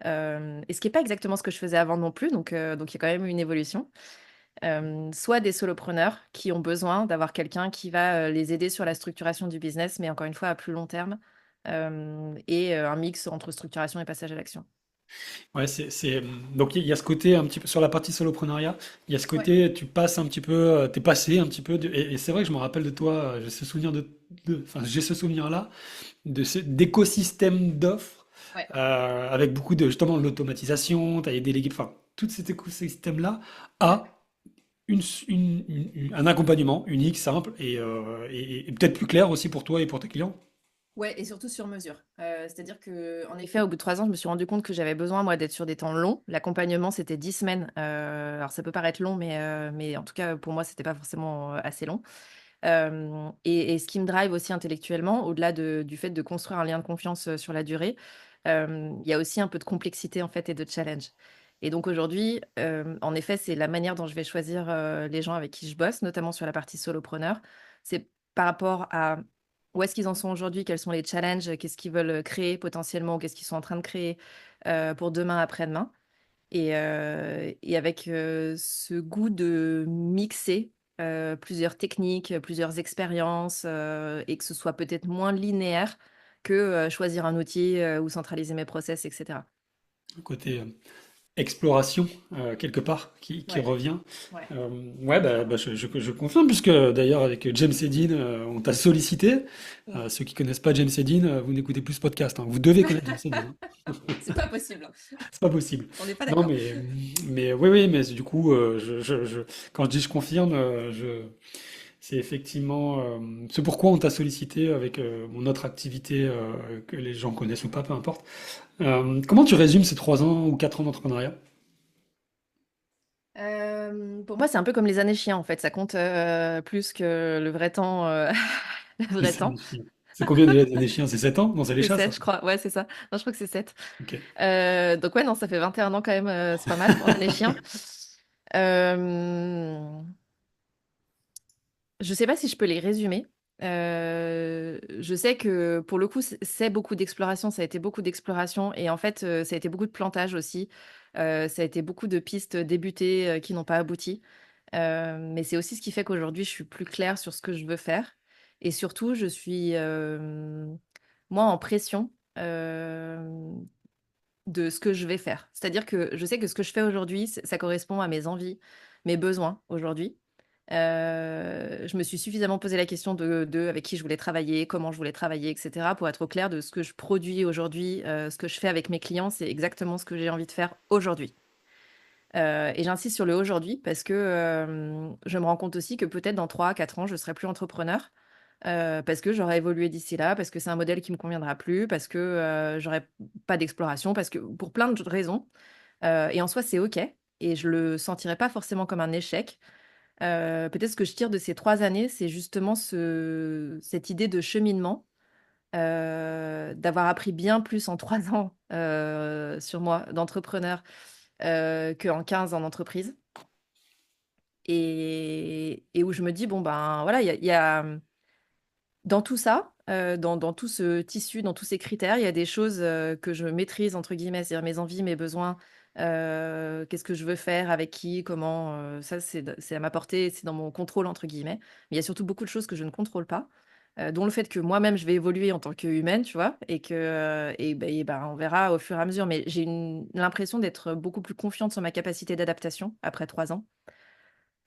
Et ce qui est pas exactement ce que je faisais avant non plus, donc il y a quand même eu une évolution. Soit des solopreneurs qui ont besoin d'avoir quelqu'un qui va les aider sur la structuration du business, mais encore une fois à plus long terme, et un mix entre structuration et passage à l'action. Ouais, donc il y a ce côté un petit peu sur la partie soloprenariat, il y a ce Ouais. côté tu passes un petit peu, t'es passé un petit peu et c'est vrai que je me rappelle de toi, j'ai ce souvenir enfin j'ai ce souvenir-là d'écosystème d'offres Ouais. avec beaucoup de justement de l'automatisation, t'as les délégués, enfin tout cet écosystème-là Ouais. a un accompagnement unique, simple et peut-être plus clair aussi pour toi et pour tes clients. Ouais, et surtout sur mesure. C'est-à-dire que, en effet, au bout de 3 ans, je me suis rendu compte que j'avais besoin, moi, d'être sur des temps longs. L'accompagnement, c'était 10 semaines. Alors, ça peut paraître long, mais en tout cas, pour moi, c'était pas forcément assez long. Et ce qui me drive aussi intellectuellement, au-delà du fait de construire un lien de confiance sur la durée, il y a aussi un peu de complexité, en fait, et de challenge. Et donc aujourd'hui, en effet, c'est la manière dont je vais choisir les gens avec qui je bosse, notamment sur la partie solopreneur. C'est par rapport à où est-ce qu'ils en sont aujourd'hui, quels sont les challenges, qu'est-ce qu'ils veulent créer potentiellement, qu'est-ce qu'ils sont en train de créer pour demain, après-demain. Et avec ce goût de mixer plusieurs techniques, plusieurs expériences, et que ce soit peut-être moins linéaire que choisir un outil ou centraliser mes process, etc. Le côté exploration quelque part qui Ouais, revient. ouais. Euh, ouais, je confirme, puisque d'ailleurs avec James Edin, on t'a sollicité. Mm. Ceux qui connaissent pas James Edin, vous n'écoutez plus ce podcast, hein. Vous devez connaître James Edin, hein. C'est pas possible. C'est pas possible. On n'est pas Non, d'accord. mais oui, oui, mais du coup, quand je dis je confirme, c'est effectivement c'est pourquoi on t'a sollicité avec mon autre activité que les gens connaissent ou pas, peu importe. Comment tu résumes ces 3 ans ou 4 ans d'entrepreneuriat? Pour moi, c'est un peu comme les années chiens, en fait. Ça compte plus que le vrai temps. Le vrai Les temps. années chiens. C'est combien déjà d'années chiens? C'est 7 ans? Non, c'est les C'est chats, 7, ça. je crois. Ouais, c'est ça. Non, je crois que c'est 7. Ok. Donc ouais, non, ça fait 21 ans quand même. C'est pas mal pour un année chien. Euh, je sais pas si je peux les résumer. Je sais que pour le coup, c'est beaucoup d'exploration. Ça a été beaucoup d'exploration. Et en fait, ça a été beaucoup de plantage aussi. Ça a été beaucoup de pistes débutées qui n'ont pas abouti. Mais c'est aussi ce qui fait qu'aujourd'hui, je suis plus claire sur ce que je veux faire. Et surtout, je suis, moi, en pression de ce que je vais faire. C'est-à-dire que je sais que ce que je fais aujourd'hui, ça correspond à mes envies, mes besoins aujourd'hui. Je me suis suffisamment posé la question de avec qui je voulais travailler, comment je voulais travailler, etc., pour être au clair de ce que je produis aujourd'hui, ce que je fais avec mes clients, c'est exactement ce que j'ai envie de faire aujourd'hui. Et j'insiste sur le aujourd'hui parce que je me rends compte aussi que peut-être dans 3 à 4 ans, je ne serai plus entrepreneur parce que j'aurai évolué d'ici là, parce que c'est un modèle qui me conviendra plus, parce que j'aurai pas d'exploration, parce que pour plein de raisons. Et en soi, c'est OK. Et je le sentirai pas forcément comme un échec. Peut-être ce que je tire de ces 3 années, c'est justement cette idée de cheminement, d'avoir appris bien plus en 3 ans sur moi d'entrepreneur qu'en 15 en entreprise. Et où je me dis, bon, ben voilà, il y a dans tout ça, dans tout ce tissu, dans tous ces critères, il y a des choses que je maîtrise, entre guillemets, c'est-à-dire mes envies, mes besoins, qu'est-ce que je veux faire, avec qui, comment, ça c'est à ma portée, c'est dans mon contrôle, entre guillemets. Mais il y a surtout beaucoup de choses que je ne contrôle pas, dont le fait que moi-même je vais évoluer en tant qu'humaine, tu vois, et ben, on verra au fur et à mesure. Mais j'ai l'impression d'être beaucoup plus confiante sur ma capacité d'adaptation après 3 ans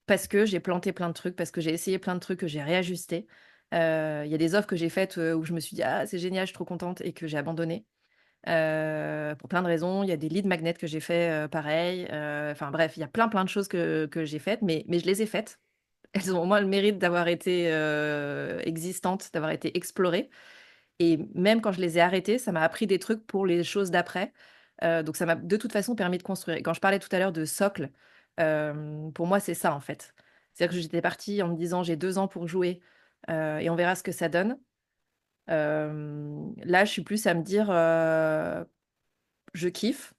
parce que j'ai planté plein de trucs, parce que j'ai essayé plein de trucs que j'ai réajustés. Il y a des offres que j'ai faites où je me suis dit, ah, c'est génial, je suis trop contente, et que j'ai abandonné. Pour plein de raisons. Il y a des lead magnets que j'ai fait pareil. Enfin bref, il y a plein de choses que j'ai faites, mais je les ai faites. Elles ont au moins le mérite d'avoir été existantes, d'avoir été explorées. Et même quand je les ai arrêtées, ça m'a appris des trucs pour les choses d'après. Donc ça m'a de toute façon permis de construire. Et quand je parlais tout à l'heure de socle, pour moi c'est ça en fait. C'est-à-dire que j'étais partie en me disant j'ai 2 ans pour jouer et on verra ce que ça donne. Là, je suis plus à me dire je kiffe.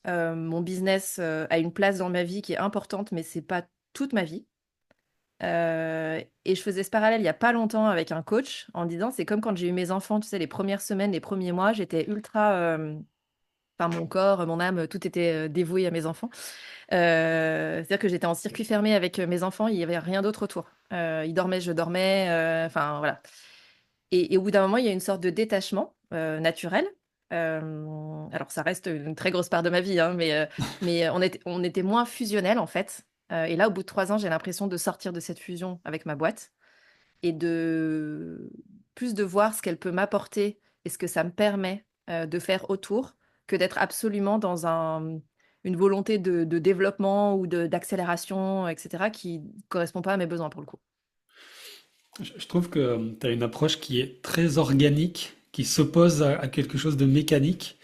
Mon business a une place dans ma vie qui est importante, mais c'est pas toute ma vie. Et je faisais ce parallèle il y a pas longtemps avec un coach en disant c'est comme quand j'ai eu mes enfants, tu sais, les premières semaines, les premiers mois, j'étais ultra, enfin mon corps, mon âme, tout était dévoué à mes enfants. C'est-à-dire que j'étais en circuit fermé avec mes enfants, il y avait rien d'autre autour. Ils dormaient, je dormais, enfin voilà. Et au bout d'un moment, il y a une sorte de détachement naturel. Alors ça reste une très grosse part de ma vie, hein, mais on était moins fusionnel en fait. Et là, au bout de 3 ans, j'ai l'impression de sortir de cette fusion avec ma boîte et de plus de voir ce qu'elle peut m'apporter et ce que ça me permet de faire autour que d'être absolument dans une volonté de développement ou d'accélération, etc., qui correspond pas à mes besoins pour le coup. Je trouve que tu as une approche qui est très organique, qui s'oppose à quelque chose de mécanique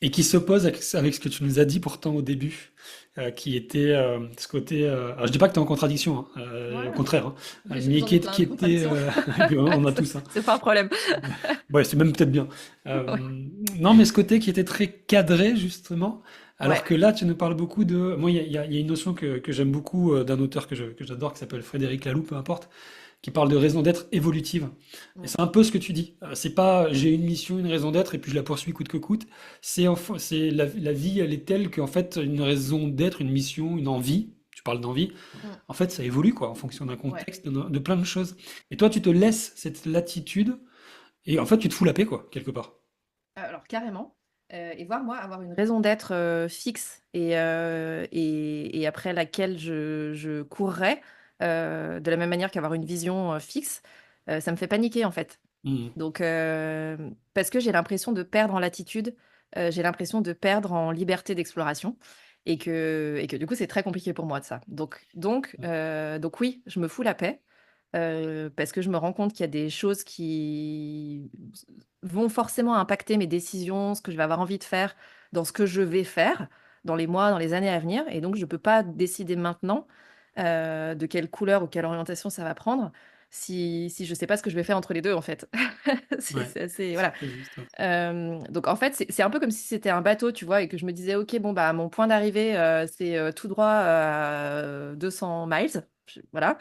et qui s'oppose avec ce que tu nous as dit pourtant au début, qui était ce côté. Alors je dis pas que tu es en contradiction, hein, au Ouais, contraire, hein, j'ai mais besoin de plein qui de était. contradictions. On a tous, hein. C'est pas un problème. Ouais, c'est même peut-être bien. Ouais. Non, mais ce côté qui était très cadré, justement, alors Ouais. que là, tu nous parles beaucoup de. Moi, il y a une notion que j'aime beaucoup d'un auteur que j'adore, qui s'appelle Frédéric Laloux, peu importe, qui parle de raison d'être évolutive. Et Mm. c'est un peu ce que tu dis. C'est pas j'ai une mission, une raison d'être, et puis je la poursuis coûte que coûte. C'est la vie, elle est telle qu'en fait, une raison d'être, une mission, une envie, tu parles d'envie, Mm. en fait, ça évolue, quoi, en fonction d'un Ouais. contexte, de plein de choses. Et toi, tu te laisses cette latitude et en fait, tu te fous la paix, quoi, quelque part. Alors carrément. Et voir moi avoir une raison d'être fixe et après laquelle je courrais, de la même manière qu'avoir une vision fixe, ça me fait paniquer en fait. Mhm. Donc, parce que j'ai l'impression de perdre en latitude, j'ai l'impression de perdre en liberté d'exploration et que du coup, c'est très compliqué pour moi de ça. Donc oui, je me fous la paix parce que je me rends compte qu'il y a des choses qui vont forcément impacter mes décisions, ce que je vais avoir envie de faire, dans ce que je vais faire dans les mois, dans les années à venir. Et donc, je ne peux pas décider maintenant de quelle couleur ou quelle orientation ça va prendre si je ne sais pas ce que je vais faire entre les deux, en fait. Ouais, C'est assez, c'est voilà. très juste. Ouais. Donc, en fait, c'est un peu comme si c'était un bateau, tu vois, et que je me disais, OK, bon, bah, mon point d'arrivée, c'est tout droit à 200 miles. Voilà.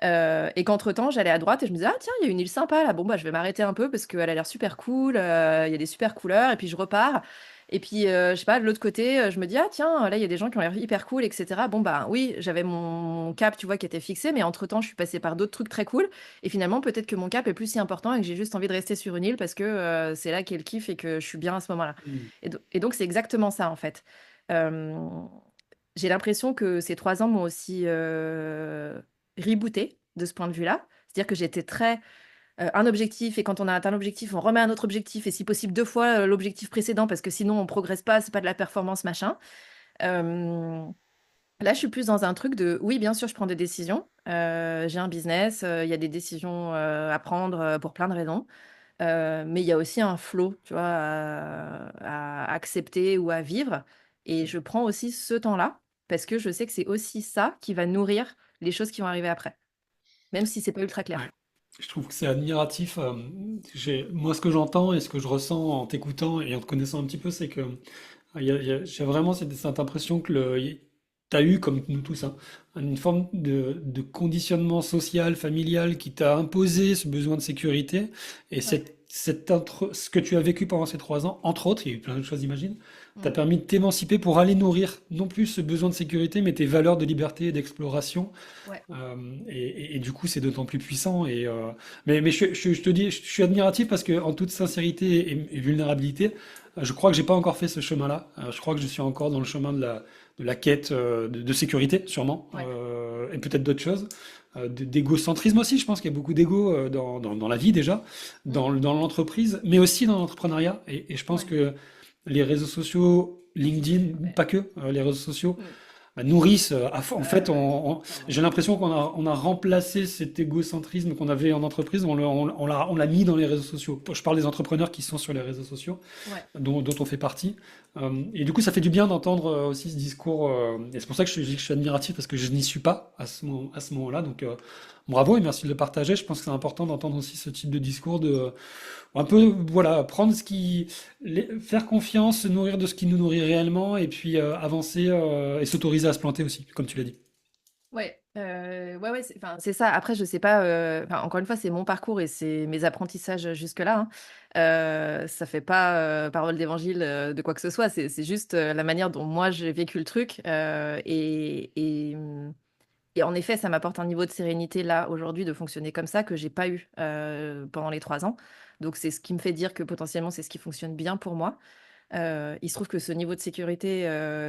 Et qu'entre-temps, j'allais à droite et je me disais, ah tiens, il y a une île sympa là. Bon, bah, je vais m'arrêter un peu parce qu'elle a l'air super cool. Il y a des super couleurs. Et puis je repars. Et puis, je sais pas, de l'autre côté, je me dis, ah tiens, là, il y a des gens qui ont l'air hyper cool, etc. Bon, bah oui, j'avais mon cap, tu vois, qui était fixé. Mais entre-temps, je suis passée par d'autres trucs très cool. Et finalement, peut-être que mon cap est plus si important et que j'ai juste envie de rester sur une île parce que c'est là qu'est le kiff et que je suis bien à ce moment-là. Mhm. Et donc, c'est exactement ça, en fait. Euh, j'ai l'impression que ces 3 ans m'ont aussi rebooté de ce point de vue-là. C'est-à-dire que j'étais très un objectif et quand on a atteint l'objectif, on remet un autre objectif et si possible 2 fois l'objectif précédent parce que sinon on progresse pas, c'est pas de la performance machin. Euh, Là, je suis plus dans un truc de oui, bien sûr, je prends des décisions. J'ai un business, il y a des décisions à prendre pour plein de raisons. Mais il y a aussi un flow, tu vois, à accepter ou à vivre. Et je prends aussi ce temps-là parce que je sais que c'est aussi ça qui va nourrir les choses qui vont arriver après, même si c'est pas ultra clair. Ouais. Je trouve que c'est admiratif. Moi, ce que j'entends et ce que je ressens en t'écoutant et en te connaissant un petit peu, c'est que j'ai vraiment cette impression que tu as eu, comme nous tous, hein, une forme de conditionnement social, familial qui t'a imposé ce besoin de sécurité. Et Ouais. ce que tu as vécu pendant ces 3 ans, entre autres, il y a eu plein de choses, j'imagine, t'a Mm. permis de t'émanciper pour aller nourrir non plus ce besoin de sécurité, mais tes valeurs de liberté et d'exploration. Ouais. Et du coup, c'est d'autant plus puissant. Mais je te dis, je suis admiratif parce que, en toute sincérité et vulnérabilité, je crois que j'ai pas encore fait ce chemin-là. Je crois que je suis encore dans le chemin de la quête de sécurité, sûrement, Ouais. et peut-être d'autres choses. D'égocentrisme aussi, je pense qu'il y a beaucoup d'ego dans la vie déjà, Mm. dans l'entreprise, mais aussi dans l'entrepreneuriat. Et je pense Ouais. que les réseaux sociaux, LinkedIn, Ouais. pas que, les réseaux sociaux, Mm. nourrissent. En fait, Clairement. j'ai l'impression qu'on a remplacé cet égocentrisme qu'on avait en entreprise, on l'a mis dans les réseaux sociaux. Je parle des entrepreneurs qui sont sur les réseaux sociaux, Ouais. dont on fait partie. Et du coup, ça fait du bien d'entendre aussi ce discours. Et c'est pour ça que je dis que je suis admiratif, parce que je n'y suis pas à ce moment-là. Donc, bravo et merci de le partager. Je pense que c'est important d'entendre aussi ce type de discours, de un peu, voilà, prendre faire confiance, se nourrir de ce qui nous nourrit réellement, et puis avancer et s'autoriser à se planter aussi, comme tu l'as dit. Ouais, ouais, ouais, enfin, c'est ça. Après, je sais pas, enfin, encore une fois, c'est mon parcours et c'est mes apprentissages jusque-là, hein. Ça fait pas parole d'évangile de quoi que ce soit. C'est juste la manière dont moi j'ai vécu le truc. Et en effet, ça m'apporte un niveau de sérénité là aujourd'hui de fonctionner comme ça que j'ai pas eu pendant les 3 ans. Donc c'est ce qui me fait dire que potentiellement c'est ce qui fonctionne bien pour moi. Il se trouve que ce niveau de sécurité,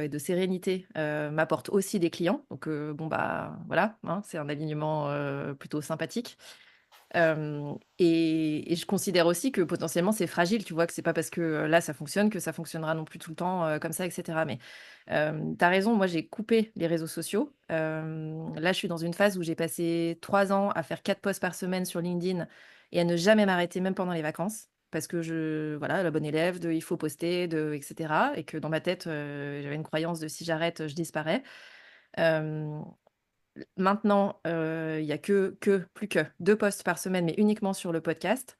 et de sérénité, m'apporte aussi des clients. Donc, bon, bah, voilà, hein, c'est un alignement, plutôt sympathique. Et je considère aussi que potentiellement c'est fragile, tu vois? Que c'est pas parce que, là ça fonctionne que ça fonctionnera non plus tout le temps, comme ça et cetera. Mais, tu raison, moi j'ai coupé les réseaux sociaux. Là je suis dans une phase où j'ai passé 3 ans à faire 4 posts par semaine sur LinkedIn et à ne jamais m'arrêter, même pendant les vacances. Parce que voilà, la bonne élève de il faut poster, de et cetera, et que dans ma tête, j'avais une croyance de si j'arrête, je disparais. Hem Maintenant, il y a plus que 2 posts par semaine, mais uniquement sur le podcast,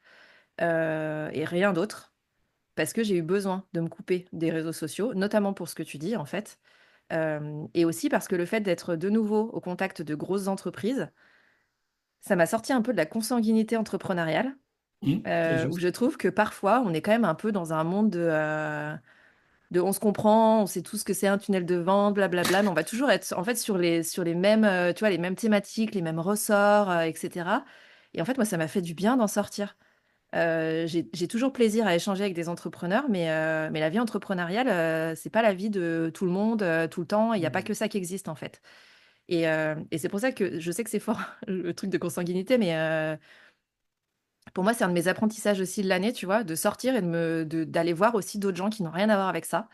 et rien d'autre. Parce que j'ai eu besoin de me couper des réseaux sociaux, notamment pour ce que tu dis, en fait. Et aussi parce que le fait d'être de nouveau au contact de grosses entreprises, ça m'a sorti un peu de la consanguinité entrepreneuriale, C'est où juste. je trouve que parfois, on est quand même un peu dans un monde de on se comprend, on sait tous ce que c'est un tunnel de vente, blablabla, mais on va toujours être en fait sur les mêmes, tu vois, les mêmes thématiques, les mêmes ressorts, et cetera. Et en fait, moi, ça m'a fait du bien d'en sortir. J'ai toujours plaisir à échanger avec des entrepreneurs, mais la vie entrepreneuriale, c'est pas la vie de tout le monde, tout le temps. Il y a pas Mmh. que ça qui existe, en fait. Et c'est pour ça que je sais que c'est fort, le truc de consanguinité, mais pour moi, c'est un de mes apprentissages aussi de l'année, tu vois? De sortir et d'aller voir aussi d'autres gens qui n'ont rien à voir avec ça.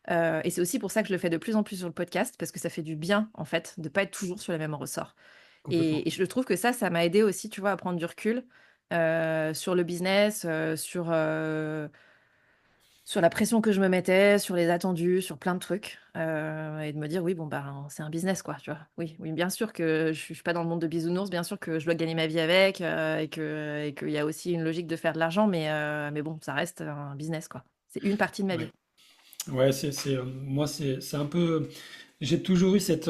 Et c'est aussi pour ça que je le fais de plus en plus sur le podcast, parce que ça fait du bien, en fait, de pas être toujours sur les mêmes ressorts. Et Complètement. je trouve que ça m'a aidé aussi, tu vois, à prendre du recul, sur le business, sur la pression que je me mettais, sur les attendus, sur plein de trucs, et de me dire: «Oui, bon, ben, c'est un business, quoi», tu vois? Oui, oui, bien sûr que je suis pas dans le monde de bisounours, bien sûr que je dois gagner ma vie avec, et qu'il y a aussi une logique de faire de l'argent, mais bon, ça reste un business, quoi. C'est une partie de ma vie. Ouais. Ouais, moi, c'est un peu. J'ai toujours eu cette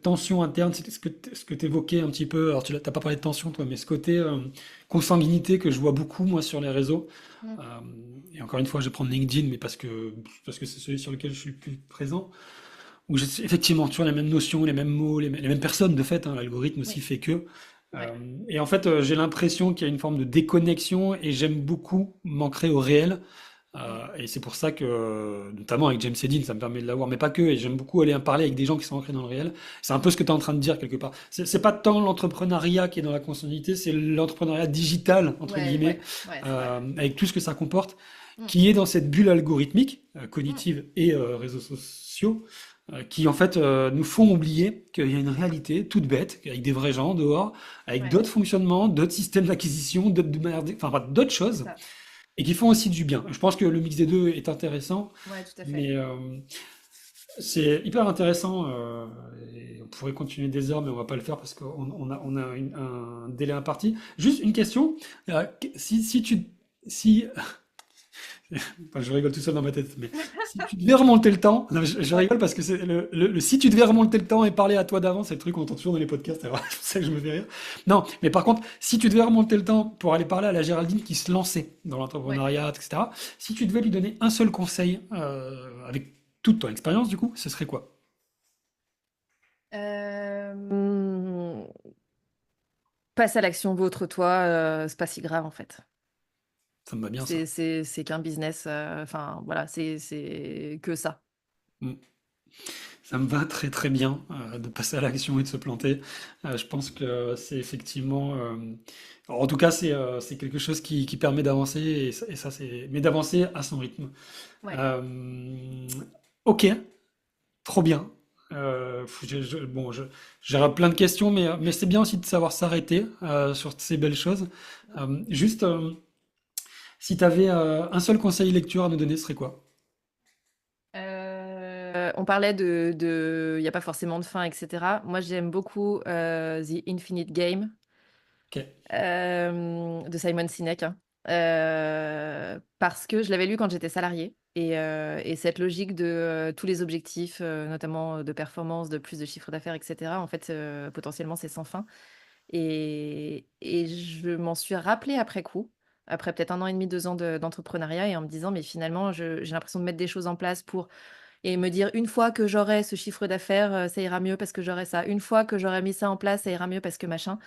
tension interne, c'est ce que tu évoquais un petit peu. Alors, t'as pas parlé de tension, toi, mais ce côté consanguinité que je vois beaucoup, moi, sur les réseaux. Mmh. Euh, et encore une fois, je vais prendre LinkedIn, mais parce que c'est celui sur lequel je suis le plus présent. Où j'ai effectivement toujours les mêmes notions, les mêmes mots, les mêmes personnes, de fait. Hein, l'algorithme aussi Oui, fait que. Euh, ouais. et en fait, j'ai l'impression qu'il y a une forme de déconnexion et j'aime beaucoup m'ancrer au réel. Mmh. Et c'est pour ça que, notamment avec James Edin, ça me permet de l'avoir, mais pas que. Et j'aime beaucoup aller en parler avec des gens qui sont ancrés dans le réel. C'est un peu ce que tu es en train de dire quelque part. C'est pas tant l'entrepreneuriat qui est dans la consanguinité, c'est l'entrepreneuriat digital, entre Ouais, guillemets, ouais, ouais, c'est vrai. avec tout ce que ça comporte, Mmh. qui est dans cette bulle algorithmique, Mmh. cognitive et réseaux sociaux, qui en fait nous font oublier qu'il y a une réalité toute bête, avec des vrais gens dehors, avec Ouais, d'autres fonctionnements, d'autres systèmes d'acquisition, enfin, bref, d'autres c'est choses ça. et qui font aussi du bien. Je pense que le mix des deux est intéressant, Ouais, tout à fait. mais c'est hyper intéressant. Et on pourrait continuer des heures, mais on va pas le faire parce on a un délai imparti. Juste une question. Si tu... Si, enfin, je rigole tout seul dans ma tête, mais si tu devais remonter le temps, non, je Ouais. rigole parce que c'est si tu devais remonter le temps et parler à toi d'avant, c'est le truc qu'on entend toujours dans les podcasts, alors c'est pour ça que je me fais rire. Non, mais par contre, si tu devais remonter le temps pour aller parler à la Géraldine qui se lançait dans Ouais. l'entrepreneuriat, etc., si tu devais lui donner un seul conseil, avec toute ton expérience, du coup, ce serait quoi? Hem, Passe à l'action, vautre toi, c'est pas si grave en fait. Ça me va bien, ça. C'est qu'un business, enfin voilà, c'est que ça. Mm. Ça me va très très bien de passer à l'action et de se planter. Je pense que c'est effectivement, en tout cas, c'est quelque chose qui permet d'avancer et ça, c'est, mais d'avancer à son rythme. Ouais. Euh, ok, trop bien. Bon, j'aurais plein de questions, mais c'est bien aussi de savoir s'arrêter sur ces belles choses. Juste, si tu avais un seul conseil lecture à nous donner, ce serait quoi? On parlait il y a pas forcément de fin et cetera. Moi, j'aime beaucoup, The Infinite Game. Ok. De Simon Sinek, hein. Parce que je l'avais lu quand j'étais salariée et cette logique de, tous les objectifs, notamment, de performance, de plus de chiffre d'affaires et cetera, en fait, potentiellement, c'est sans fin et je m'en suis rappelée après coup, après peut-être 1 an et demi, 2 ans d'entrepreneuriat et en me disant: «Mais finalement, j'ai l'impression de mettre des choses en place pour» et me dire: «Une fois que j'aurai ce chiffre d'affaires, ça ira mieux parce que j'aurai ça. Une fois que j'aurai mis ça en place, ça ira mieux parce que machin».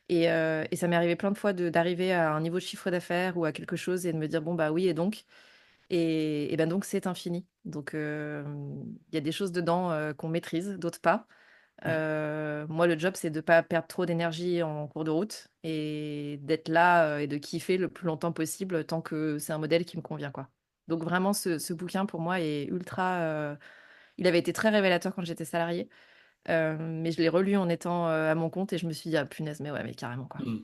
Et ça m'est arrivé plein de fois d'arriver à un niveau de chiffre d'affaires ou à quelque chose et de me dire, bon, bah oui, et donc? Et ben donc, c'est infini. Donc, il y a des choses dedans qu'on maîtrise, d'autres pas. Ouais. Moi, le job, c'est de pas perdre trop d'énergie en cours de route et d'être là et de kiffer le plus longtemps possible tant que c'est un modèle qui me convient, quoi. Donc vraiment, ce bouquin, pour moi, est ultra... il avait été très révélateur quand j'étais salariée, mais je l'ai relu en étant à mon compte et je me suis dit, ah punaise, mais ouais, mais carrément, quoi. Mm.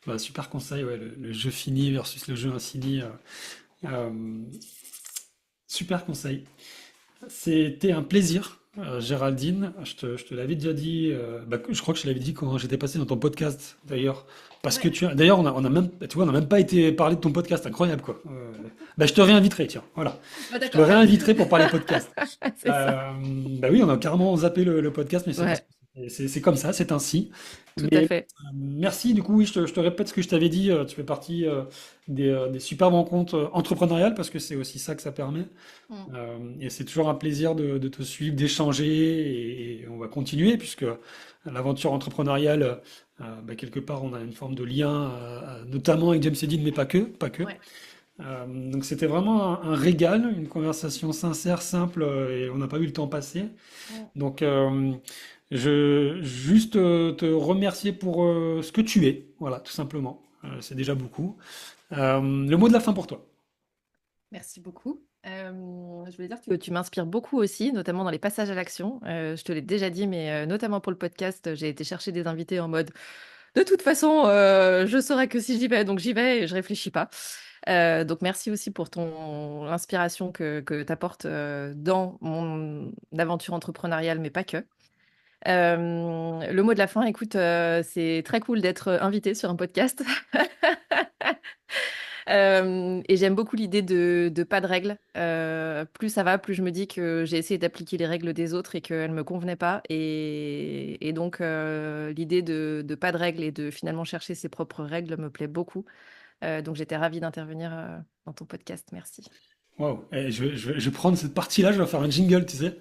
Bah, super conseil, ouais, le jeu fini versus le jeu infini. Euh, super conseil. C'était un plaisir, Géraldine. Je te l'avais déjà dit. Bah, je crois que je te l'avais dit quand j'étais passé dans ton podcast, d'ailleurs. Parce que Ouais. d'ailleurs, on a même, tu vois, on n'a même pas été parlé de ton podcast. Incroyable, quoi. Bah, je te réinviterai, tiens. Voilà. Ah, Je te d'accord. réinviterai pour parler podcast. C'est ça. Bah oui, on a carrément zappé le podcast, mais c'est parce Ouais, que c'est comme ça, c'est ainsi. tout à Mais fait. merci, du coup, oui, je te répète ce que je t'avais dit. Tu fais partie des superbes rencontres entrepreneuriales parce que c'est aussi ça que ça permet. Mm. Et c'est toujours un plaisir de te suivre, d'échanger, et on va continuer puisque l'aventure entrepreneuriale, bah, quelque part, on a une forme de lien, notamment avec James Edin, mais pas que, pas que. Ouais. Donc c'était vraiment un régal, une conversation sincère, simple, et on n'a pas vu le temps passer. Mm. Donc je juste te remercier pour ce que tu es, voilà, tout simplement. C'est déjà beaucoup. Le mot de la fin pour toi. Merci beaucoup. Je voulais dire que tu m'inspires beaucoup aussi, notamment dans les passages à l'action. Je te l'ai déjà dit, mais notamment pour le podcast, j'ai été chercher des invités en mode de toute façon, je saurais que si j'y vais, donc j'y vais et je réfléchis pas. Donc merci aussi pour ton l'inspiration que tu apportes dans mon aventure entrepreneuriale, mais pas que. Le mot de la fin, écoute, c'est très cool d'être invité sur un podcast. Et j'aime beaucoup l'idée de pas de règles. Plus ça va, plus je me dis que j'ai essayé d'appliquer les règles des autres et qu'elles me convenaient pas. Et donc, l'idée de pas de règles et de finalement chercher ses propres règles me plaît beaucoup. Donc, j'étais ravie d'intervenir dans ton podcast. Merci. Waouh. Eh, je vais prendre cette partie-là, je vais faire un jingle, tu sais.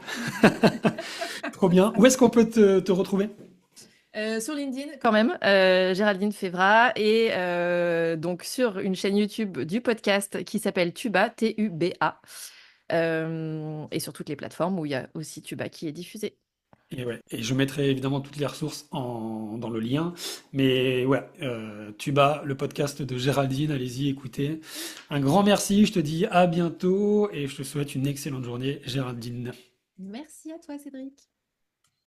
Trop bien. Où est-ce qu'on peut te retrouver? Sur LinkedIn, quand même, Géraldine Févra, et donc sur une chaîne YouTube du podcast qui s'appelle Tuba, Tuba, et sur toutes les plateformes où il y a aussi Tuba qui est diffusé. Et ouais, et je mettrai évidemment toutes les ressources dans le lien. Mais ouais, Tuba, le podcast de Géraldine, allez-y, écoutez. Un grand merci, je te dis à bientôt et je te souhaite une excellente journée, Géraldine. Merci à toi, Cédric.